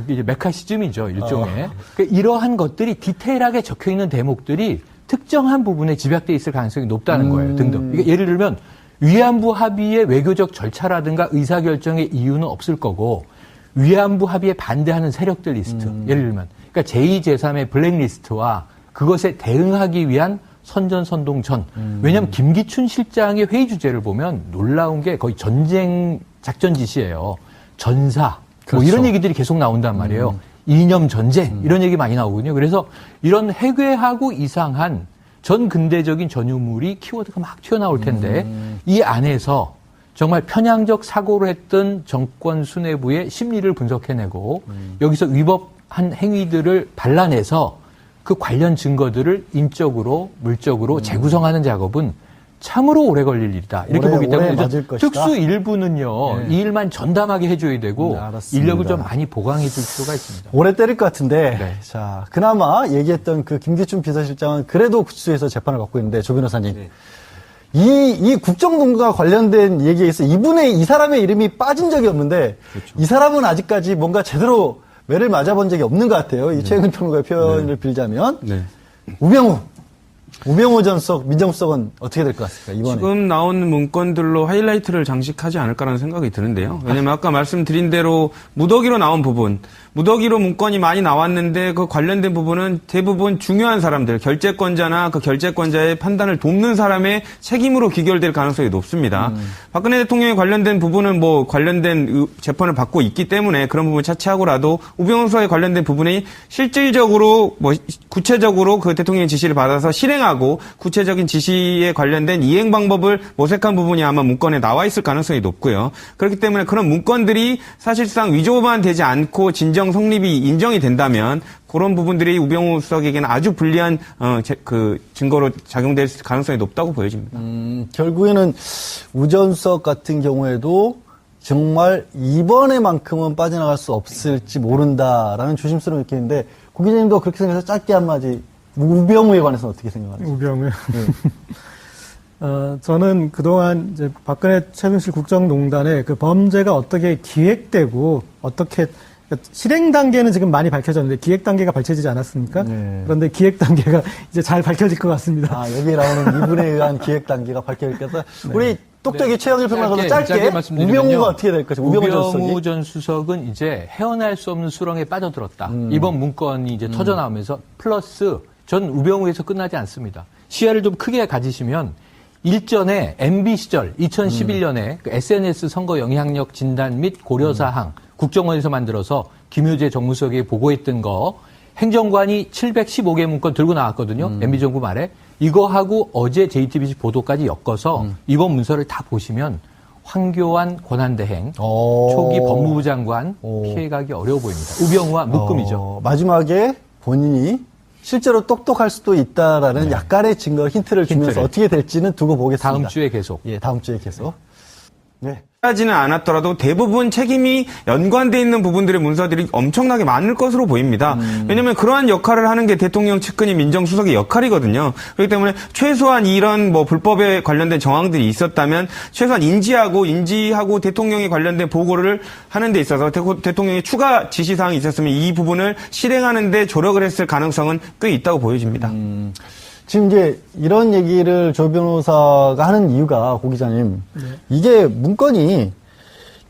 이제 메카시즘이죠, 일종의. 그러니까 이러한 것들이 디테일하게 적혀 있는 대목들이 특정한 부분에 집약돼 있을 가능성이 높다는 거예요, 등등. 그러니까 예를 들면 위안부 합의의 외교적 절차라든가 의사결정의 이유는 없을 거고 위안부 합의에 반대하는 세력들 리스트. 예를 들면 그러니까 제2, 제3의 블랙리스트와 그것에 대응하기 위한 선전선동전. 왜냐하면 김기춘 실장의 회의 주제를 보면 놀라운 게 거의 전쟁 작전 지시예요. 전사. 그렇죠. 뭐 이런 얘기들이 계속 나온단 말이에요. 이념 전쟁 이런 얘기 많이 나오거든요. 그래서 이런 회괴하고 이상한 전 근대적인 전유물이 키워드가 막 튀어나올 텐데 이 안에서 정말 편향적 사고를 했던 정권 수뇌부의 심리를 분석해내고 여기서 위법한 행위들을 발라내서 그 관련 증거들을 인적으로 물적으로 재구성하는 작업은 참으로 오래 걸릴 일이다. 이렇게 보기 때문에 특수 일부는요. 이 일만 전담하게 해줘야 되고 인력을 좀 많이 보강해 줄 필요가 있습니다. 오래 때릴 것 같은데 네. 자 그나마 얘기했던 그 김기춘 비서실장은 그래도 구치소에서 재판을 받고 있는데 조 변호사님 네. 이 국정농단과 관련된 얘기에 있어 이 사람의 이름이 빠진 적이 없는데 그렇죠. 이 사람은 아직까지 뭔가 제대로 매를 맞아본 적이 없는 것 같아요. 이 최근 평론가의 표현을 빌자면 네. 우병우 전 수석, 민정수석은 어떻게 될 것 같습니까? 이번에. 지금 나온 문건들로 하이라이트를 장식하지 않을까라는 생각이 드는데요. 왜냐면 아까 말씀드린 대로 무더기로 나온 부분, 무더기로 문건이 많이 나왔는데 그 관련된 부분은 대부분 중요한 사람들, 결재권자나 그 결재권자의 판단을 돕는 사람의 책임으로 귀결될 가능성이 높습니다. 박근혜 대통령에 관련된 부분은 뭐 관련된 재판을 받고 있기 때문에 그런 부분 차치하고라도 우병우 수석에 관련된 부분이 실질적으로 뭐 구체적으로 그 대통령의 지시를 받아서 실행하고 구체적인 지시에 관련된 이행 방법을 모색한 부분이 아마 문건에 나와 있을 가능성이 높고요. 그렇기 때문에 그런 문건들이 사실상 위조만 되지 않고 진정 성립이 인정이 된다면 그런 부분들이 우병우 수석에게는 아주 불리한 그 증거로 작용될 가능성이 높다고 보여집니다. 결국에는 우 전 수석 같은 경우에도 정말 이번에만큼은 빠져나갈 수 없을지 모른다라는 조심스러운 느낌인데 고 기자님도 그렇게 생각해서 짧게 한마디 우병우에 관해서는 어떻게 생각하세요? 우병우요? 저는 그동안 이제 박근혜 최순실 국정농단의 그 범죄가 어떻게 기획되고 어떻게 실행 단계는 지금 많이 밝혀졌는데 기획 단계가 밝혀지지 않았습니까? 네. 그런데 기획 단계가 이제 잘 밝혀질 것 같습니다. 아, 여기 나오는 이분에 의한 기획 단계가 밝혀졌겠다. 우리 똑똑이 최영일 평론가도 짧게 우병우가 어떻게 될 것인가? 우병우 전 수석은 이제 헤어날 수 없는 수렁에 빠져들었다. 이번 문건이 이제 터져 나오면서 플러스 전 우병우에서 끝나지 않습니다. 시야를 좀 크게 가지시면 일전에 MB 시절 2011년에 그 SNS 선거 영향력 진단 및 고려사항 국정원에서 만들어서 김효재 정무수석이 보고했던 거 행정관이 715개 문건 들고 나왔거든요. MB 정부 말에 이거하고 어제 JTBC 보도까지 엮어서 이번 문서를 다 보시면 황교안 권한대행 초기 법무부 장관 피해가기 어려워 보입니다. 우병우와 묶음이죠. 마지막에 본인이 실제로 똑똑할 수도 있다라는 약간의 증거 힌트를 주면서 어떻게 될지는 두고 보겠습니다. 다음 주에 계속. 예, 다음 주에 계속. 네. 하지는 않았더라도 대부분 책임이 연관돼 있는 부분들의 문서들이 엄청나게 많을 것으로 보입니다. 왜냐하면 그러한 역할을 하는 게 대통령 측근인 민정수석의 역할이거든요. 그렇기 때문에 최소한 이런 뭐 불법에 관련된 정황들이 있었다면 최소한 인지하고 대통령에 관련된 보고를 하는 데 있어서 대통령이 추가 지시사항이 있었으면 이 부분을 실행하는 데 조력을 했을 가능성은 꽤 있다고 보여집니다. 지금 이제 이런 얘기를 조 변호사가 하는 이유가, 고 기자님, 이게 문건이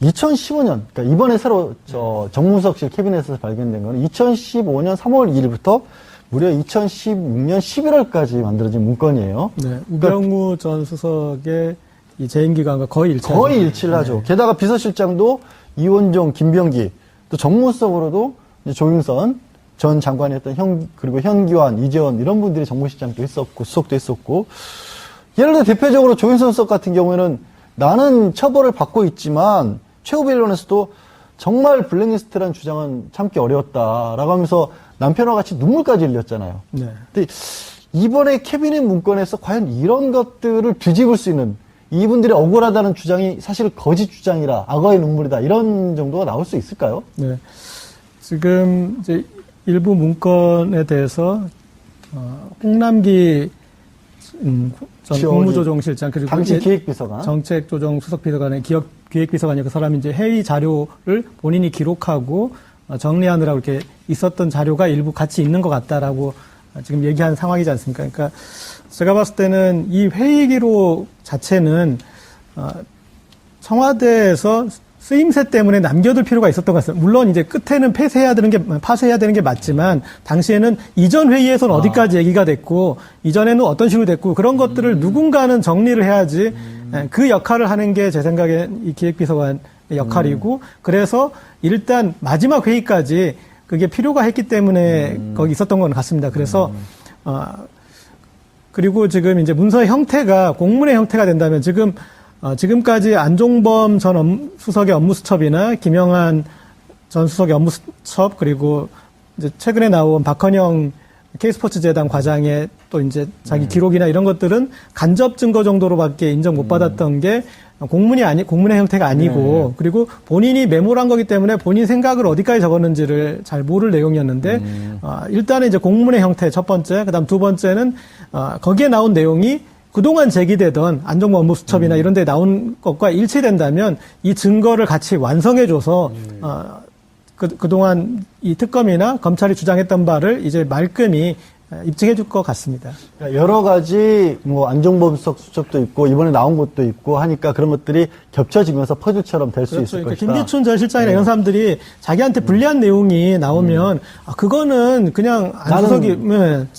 2015년, 그러니까 이번에 새로 정무수석실 캐비넷에서 발견된 거는 2015년 3월 2일부터 무려 2016년 11월까지 만들어진 문건이에요. 네, 우병우 전 수석의 이 재임 기간과 거의 일치하죠. 거의 일치를 하죠. 게다가 비서실장도 이원종, 김병기, 또 정무수석으로도 이제 조윤선 전 장관이 했던 그리고 현기환, 이재원 이런 분들이 정무실장도 했었고 수석도 했었고, 예를 들어 대표적으로 조윤선 수석 같은 경우에는 나는 처벌을 받고 있지만 최후변론에서도 정말 블랙리스트라는 주장은 참기 어려웠다라고 하면서 남편과 같이 눈물까지 흘렸잖아요. 네. 근데 이번에 캐비넷 문건에서 과연 이런 것들을 뒤집을 수 있는, 이분들이 억울하다는 주장이 사실 거짓 주장이라 악어의 눈물이다 이런 정도가 나올 수 있을까요? 네. 지금 이제 일부 문건에 대해서 홍남기 전 국무조정실장 그리고 당시 기획비서관, 정책조정수석비서관의 기획비서관이 그 사람이 이제 회의 자료를 본인이 기록하고 정리하느라고 이렇게 있었던 자료가 일부 같이 있는 것 같다라고 지금 얘기한 상황이지 않습니까? 그러니까 제가 봤을 때는 이 회의 기록 자체는 청와대에서 쓰임새 때문에 남겨둘 필요가 있었던 것 같습니다. 물론 이제 끝에는 파쇄해야 되는 게 맞지만 당시에는 이전 회의에서는 어디까지 얘기가 됐고 이전에는 어떤 식으로 됐고 그런 것들을 누군가는 정리를 해야지 그 역할을 하는 게 제 생각엔 이 기획비서관의 역할이고 그래서 일단 마지막 회의까지 그게 필요가 했기 때문에 거기 있었던 건 같습니다. 그래서 그리고 지금 이제 문서의 형태가 공문의 형태가 된다면 지금까지 안종범 전 수석의 업무수첩이나 김영한 전 수석의 업무수첩 그리고 이제 최근에 나온 박헌영 K스포츠재단 과장의 또 이제 자기 기록이나 이런 것들은 간접 증거 정도로밖에 인정 못 받았던 게 공문의 형태가 아니고 그리고 본인이 메모를 한 거기 때문에 본인 생각을 어디까지 적었는지를 잘 모를 내용이었는데 일단은 이제 공문의 형태 첫 번째, 그다음 두 번째는 거기에 나온 내용이 그동안 제기되던 안종범 업무수첩이나 이런 데 나온 것과 일치된다면 이 증거를 같이 완성해줘서 그동안 이 특검이나 검찰이 주장했던 바를 이제 말끔히 입증해 줄 것 같습니다. 여러 가지 뭐 안종범 수석 수첩도 있고 이번에 나온 것도 있고 하니까 그런 것들이 겹쳐지면서 퍼즐처럼 될 수 그렇죠. 있을 그러니까 것이다. 김기춘 전 실장이나 이런 사람들이 자기한테 불리한 내용이 나오면 그거는 그냥 안 수석이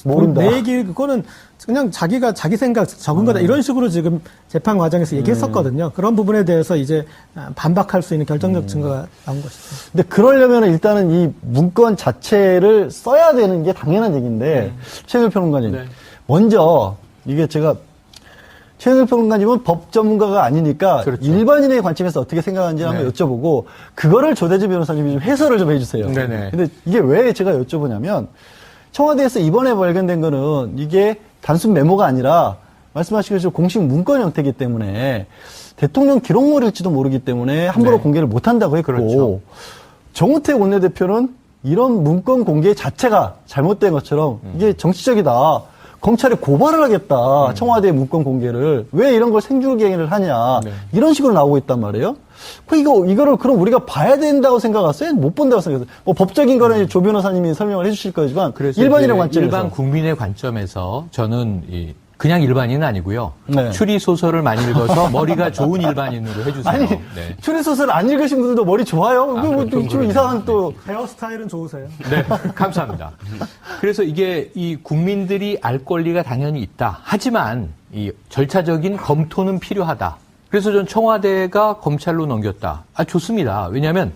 모른다. 내 얘기 그거는 그냥 자기가 자기 생각 적은 거다 이런 식으로 지금 재판 과정에서 얘기했었거든요. 그런 부분에 대해서 이제 반박할 수 있는 결정적 증거가 나온 것이죠. 근데 그러려면 일단은 이 문건 자체를 써야 되는 게 당연한 얘기인데 최영일 평론가님 먼저 이게 제가 최영일 평론가님은 법 전문가가 아니니까 그렇죠. 일반인의 관점에서 어떻게 생각하는지 한번 여쭤보고 그거를 조대주 변호사님이 좀 해설을 좀 해주세요. 네네. 근데 이게 왜 제가 여쭤보냐면 청와대에서 이번에 발견된 거는 이게 단순 메모가 아니라 말씀하신 것처럼 공식 문건 형태이기 때문에 대통령 기록물일지도 모르기 때문에 함부로 공개를 못한다고 했고 그렇죠. 정우택 원내대표는 이런 문건 공개 자체가 잘못된 것처럼 이게 정치적이다. 검찰에 고발을 하겠다. 청와대의 문건 공개를. 왜 이런 걸 생중계를 하냐. 이런 식으로 나오고 있단 말이에요. 이거를 그럼 우리가 봐야 된다고 생각하세요? 못 본다고 생각하세요? 뭐 법적인 거는 조 변호사님이 설명을 해주실 거지만 일반인의 관점에서. 일반 국민의 관점에서 저는 그냥 일반인은 아니고요. 네. 추리소설을 많이 읽어서 머리가 좋은 일반인으로 해주세요. 아니, 네. 추리소설 안 읽으신 분들도 머리 좋아요? 좀 이상한 또. 헤어스타일은 좋으세요? 네, 감사합니다. 그래서 이게 이 국민들이 알 권리가 당연히 있다. 하지만 이 절차적인 검토는 필요하다. 그래서 전 청와대가 검찰로 넘겼다. 좋습니다. 왜냐하면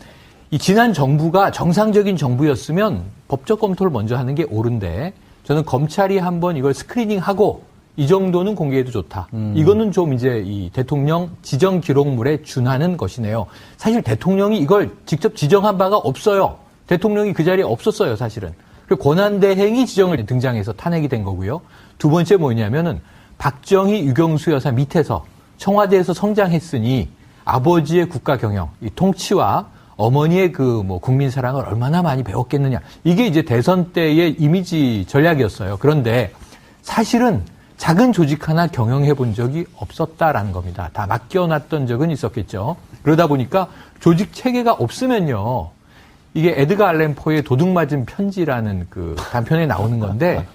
이 지난 정부가 정상적인 정부였으면 법적 검토를 먼저 하는 게 옳은데 저는 검찰이 한번 이걸 스크리닝하고 이 정도는 공개해도 좋다. 이거는 좀 이제 이 대통령 지정 기록물에 준하는 것이네요. 사실 대통령이 이걸 직접 지정한 바가 없어요. 대통령이 그 자리에 없었어요, 사실은. 그리고 권한대행이 지정을 등장해서 탄핵이 된 거고요. 두 번째 뭐냐면은 박정희, 유경수 여사 밑에서 청와대에서 성장했으니 아버지의 국가 경영, 이 통치와 어머니의 그 뭐 국민 사랑을 얼마나 많이 배웠겠느냐. 이게 이제 대선 때의 이미지 전략이었어요. 그런데 사실은 작은 조직 하나 경영해 본 적이 없었다라는 겁니다. 다 맡겨놨던 적은 있었겠죠. 그러다 보니까 조직 체계가 없으면요. 이게 에드가 알렌 포의 도둑 맞은 편지라는 그 단편에 나오는 건데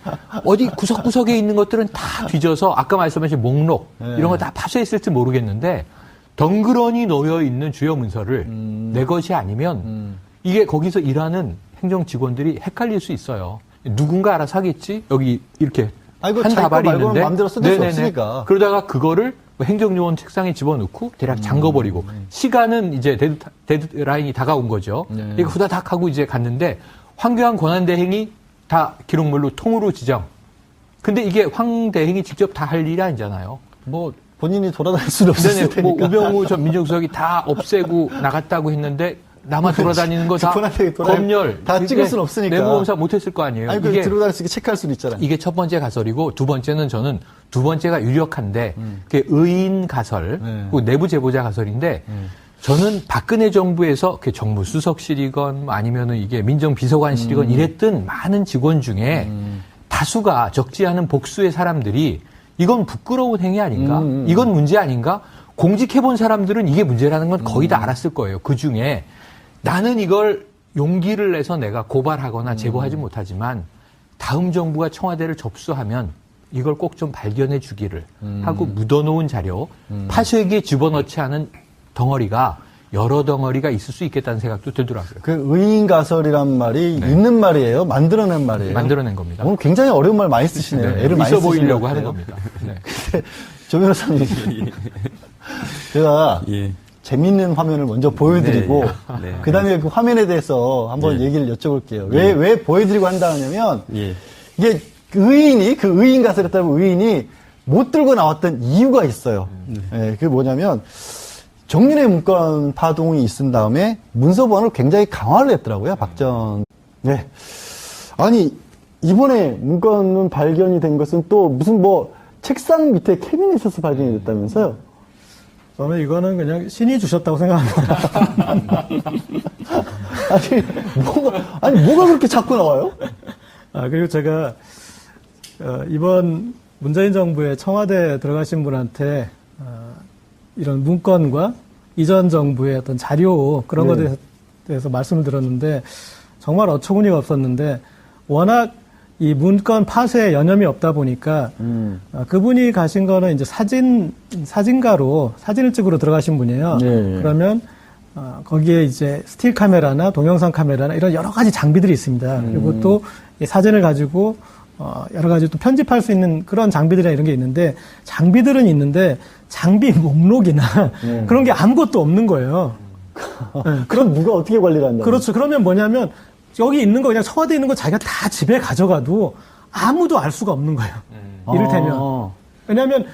어디 구석구석에 있는 것들은 다 뒤져서 아까 말씀하신 목록 이런 거 다 파쇄했을지 모르겠는데 덩그러니 놓여 있는 주요 문서를 내 것이 아니면 이게 거기서 일하는 행정 직원들이 헷갈릴 수 있어요. 누군가 알아서 하겠지? 여기 이렇게 한 다발이 있는데 마음대로 쓸 수 없으니까. 그러다가 그거를 행정요원 책상에 집어넣고 대략 잠궈버리고 시간은 이제 데드라인이 다가온 거죠. 이거 후다닥 하고 이제 갔는데 황교안 권한대행이 다 기록물로 통으로 지정. 근데 이게 황 대행이 직접 다 할 일이 아니잖아요. 뭐 본인이 돌아다닐 수는 없을 테니까. 뭐 우병우 전 민정수석이 다 없애고 나갔다고 했는데 나만 돌아다니는 거 다 검열 다 찍을 수는 없으니까. 내부검사 못했을 거 아니에요. 아니, 이게 들어다닐 수 있게 체크할 수는 있잖아요. 이게 첫 번째 가설이고 두 번째는 저는 두 번째가 유력한데 그게 의인 가설 그리고 내부 제보자 가설인데 저는 박근혜 정부에서 그 정무수석실이건 아니면은 이게 민정비서관실이건 이랬던 많은 직원 중에 다수가 적지 않은 복수의 사람들이 이건 부끄러운 행위 아닌가? 이건 문제 아닌가? 공직해본 사람들은 이게 문제라는 건 거의 다 알았을 거예요. 그 중에 나는 이걸 용기를 내서 내가 고발하거나 제보하지 못하지만 다음 정부가 청와대를 접수하면 이걸 꼭 좀 발견해 주기를 하고 묻어놓은 자료, 파쇄기에 집어넣지 않은 덩어리가 여러 덩어리가 있을 수 있겠다는 생각도 들더라고요. 그 의인가설이란 말이 있는 말이에요? 만들어낸 말이에요? 만들어낸 겁니다. 오늘 굉장히 어려운 말 많이 쓰시네요. 애를 많이 있어 보이려고 쓰시는 하는 것 겁니다. 같아요. 근데 조 변호사님, 제가 재밌는 화면을 먼저 보여드리고 그 다음에 그 화면에 대해서 한번 얘기를 여쭤볼게요. 왜 보여드리고 한다 하냐면 이게 의인이 그 의인 가설에 따르면 의인이 못 들고 나왔던 이유가 있어요. 그게 뭐냐면 정윤의 문건 파동이 있은 다음에 문서 보안을 굉장히 강화를 했더라고요. 박전. 네. 아니 이번에 문건은 발견이 된 것은 또 무슨 뭐 책상 밑에 캐비넷에서 발견이 됐다면서요? 저는 이거는 그냥 신이 주셨다고 생각합니다. 뭐가 그렇게 자꾸 나와요? 그리고 제가, 이번 문재인 정부의 청와대 들어가신 분한테, 이런 문건과 이전 정부의 어떤 자료, 그런 것에 대해서 말씀을 드렸는데, 정말 어처구니가 없었는데, 워낙 이 문건 파쇄에 여념이 없다 보니까 그분이 가신 거는 이제 사진가로 사진을 찍으러 들어가신 분이에요. 그러면 거기에 이제 스틸 카메라나 동영상 카메라나 이런 여러 가지 장비들이 있습니다. 그리고 또 이 사진을 가지고 여러 가지 또 편집할 수 있는 그런 장비들이나 이런 게 있는데 장비들은 있는데 장비 목록이나 그런 게 아무것도 없는 거예요. 그럼 누가 어떻게 관리를 한다? 그렇죠. 그러면 뭐냐면 여기 있는 거 그냥 청와대에 있는 거 자기가 다 집에 가져가도 아무도 알 수가 없는 거예요. 이를테면. 왜냐하면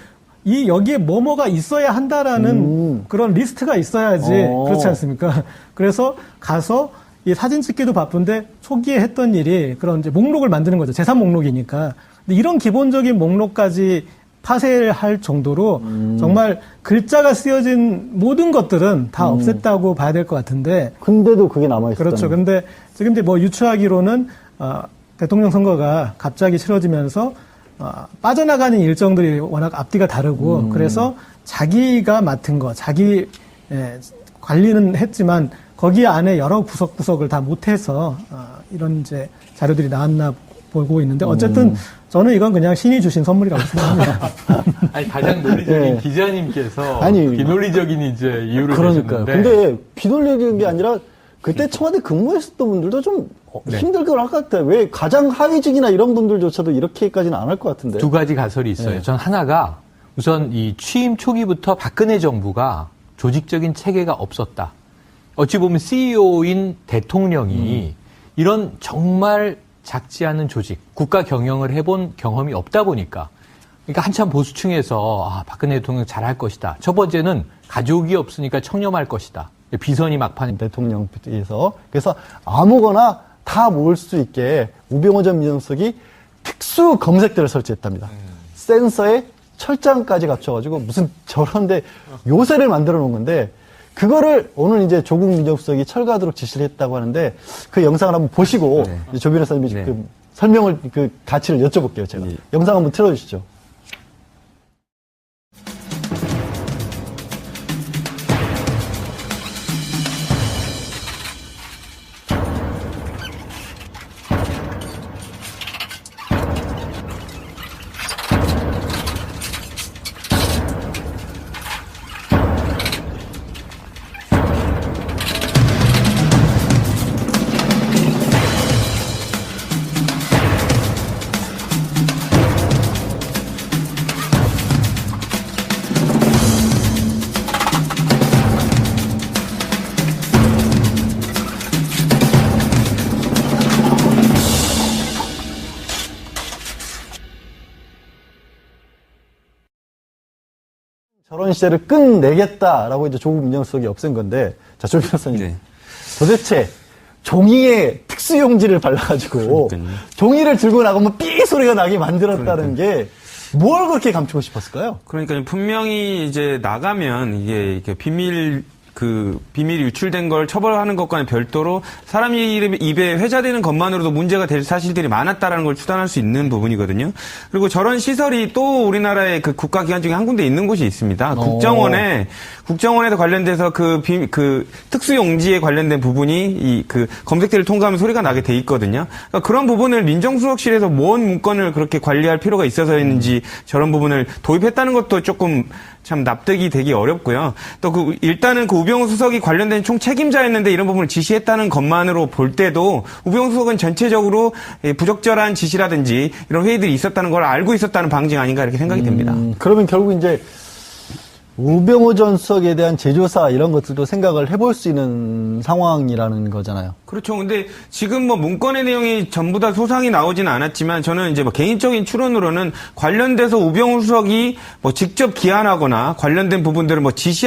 여기에 뭐가 있어야 한다라는 그런 리스트가 있어야지 그렇지 않습니까? 그래서 가서 이 사진 찍기도 바쁜데 초기에 했던 일이 그런 이제 목록을 만드는 거죠. 재산 목록이니까. 근데 이런 기본적인 목록까지 파쇄할 정도로 정말 글자가 쓰여진 모든 것들은 다 없앴다고 봐야 될 것 같은데. 근데도 그게 남아있어요. 그렇죠. 근데 지금 이제 뭐 유추하기로는, 대통령 선거가 갑자기 치러지면서, 빠져나가는 일정들이 워낙 앞뒤가 다르고, 그래서 자기가 맡은 거, 관리는 했지만, 거기 안에 여러 구석구석을 다 못해서, 이런 이제 자료들이 나왔나 보고 있는데, 어쨌든 저는 이건 그냥 신이 주신 선물이라고 생각합니다. 아니, 가장 논리적인 기자님께서 비논리적인 이제 이유를 그러니까요. 내셨는데. 근데 비논리적인 게 아니라 그때 청와대 근무했었던 분들도 좀 힘들 것 같아요. 왜 가장 하위직이나 이런 분들조차도 이렇게까지는 안 할 것 같은데. 두 가지 가설이 있어요. 전 하나가 우선 이 취임 초기부터 박근혜 정부가 조직적인 체계가 없었다. 어찌 보면 CEO인 대통령이 이런 정말 작지 않은 조직, 국가 경영을 해본 경험이 없다 보니까 그러니까 한참 보수층에서 박근혜 대통령 잘할 것이다. 첫 번째는 가족이 없으니까 청렴할 것이다. 비선이 막판 대통령에서 그래서 아무거나 다 모을 수 있게 우병우 전 민정수석이 특수 검색대를 설치했답니다. 센서에 철장까지 갖춰가지고 무슨 저런데 요새를 만들어 놓은 건데 그거를 오늘 이제 조국 민정수석이 철거하도록 지시를 했다고 하는데 그 영상을 한번 보시고 조 변호사님이 그 설명을 그 가치를 여쭤볼게요. 제가 영상 한번 틀어주시죠. 저런 시대를 끝내겠다라고 이제 조국 민정수석이 없앤 건데, 자, 조 변호사님. 도대체 종이에 특수용지를 발라가지고 종이를 들고 나가면 삐 소리가 나게 만들었다는 게 뭘 그렇게 감추고 싶었을까요? 그러니까 분명히 이제 나가면 이게 비밀이 유출된 걸 처벌하는 것과는 별도로 사람 입에 회자되는 것만으로도 문제가 될 사실들이 많았다라는 걸 추단할 수 있는 부분이거든요. 그리고 저런 시설이 또 우리나라의 그 국가기관 중에 한 군데 있는 곳이 있습니다. 국정원에서 관련돼서 그 특수용지에 관련된 부분이 그 검색대를 통과하면 소리가 나게 돼 있거든요. 그러니까 그런 부분을 민정수석실에서 뭔 문건을 그렇게 관리할 필요가 있어서인지 저런 부분을 도입했다는 것도 조금 참 납득이 되기 어렵고요. 또 일단은 그 우병우 수석이 관련된 총 책임자였는데 이런 부분을 지시했다는 것만으로 볼 때도 우병우 수석은 전체적으로 부적절한 지시라든지 이런 회의들이 있었다는 걸 알고 있었다는 방증 아닌가 이렇게 생각이 됩니다. 그러면 결국 이제 우병우 전 수석에 대한 재조사 이런 것들도 생각을 해볼 수 있는 상황이라는 거잖아요. 그렇죠. 근데 지금 뭐 문건의 내용이 전부 다 소상히 나오지는 않았지만 저는 이제 뭐 개인적인 추론으로는 관련돼서 우병우 수석이 뭐 직접 기한하거나 관련된 부분들을 뭐 지시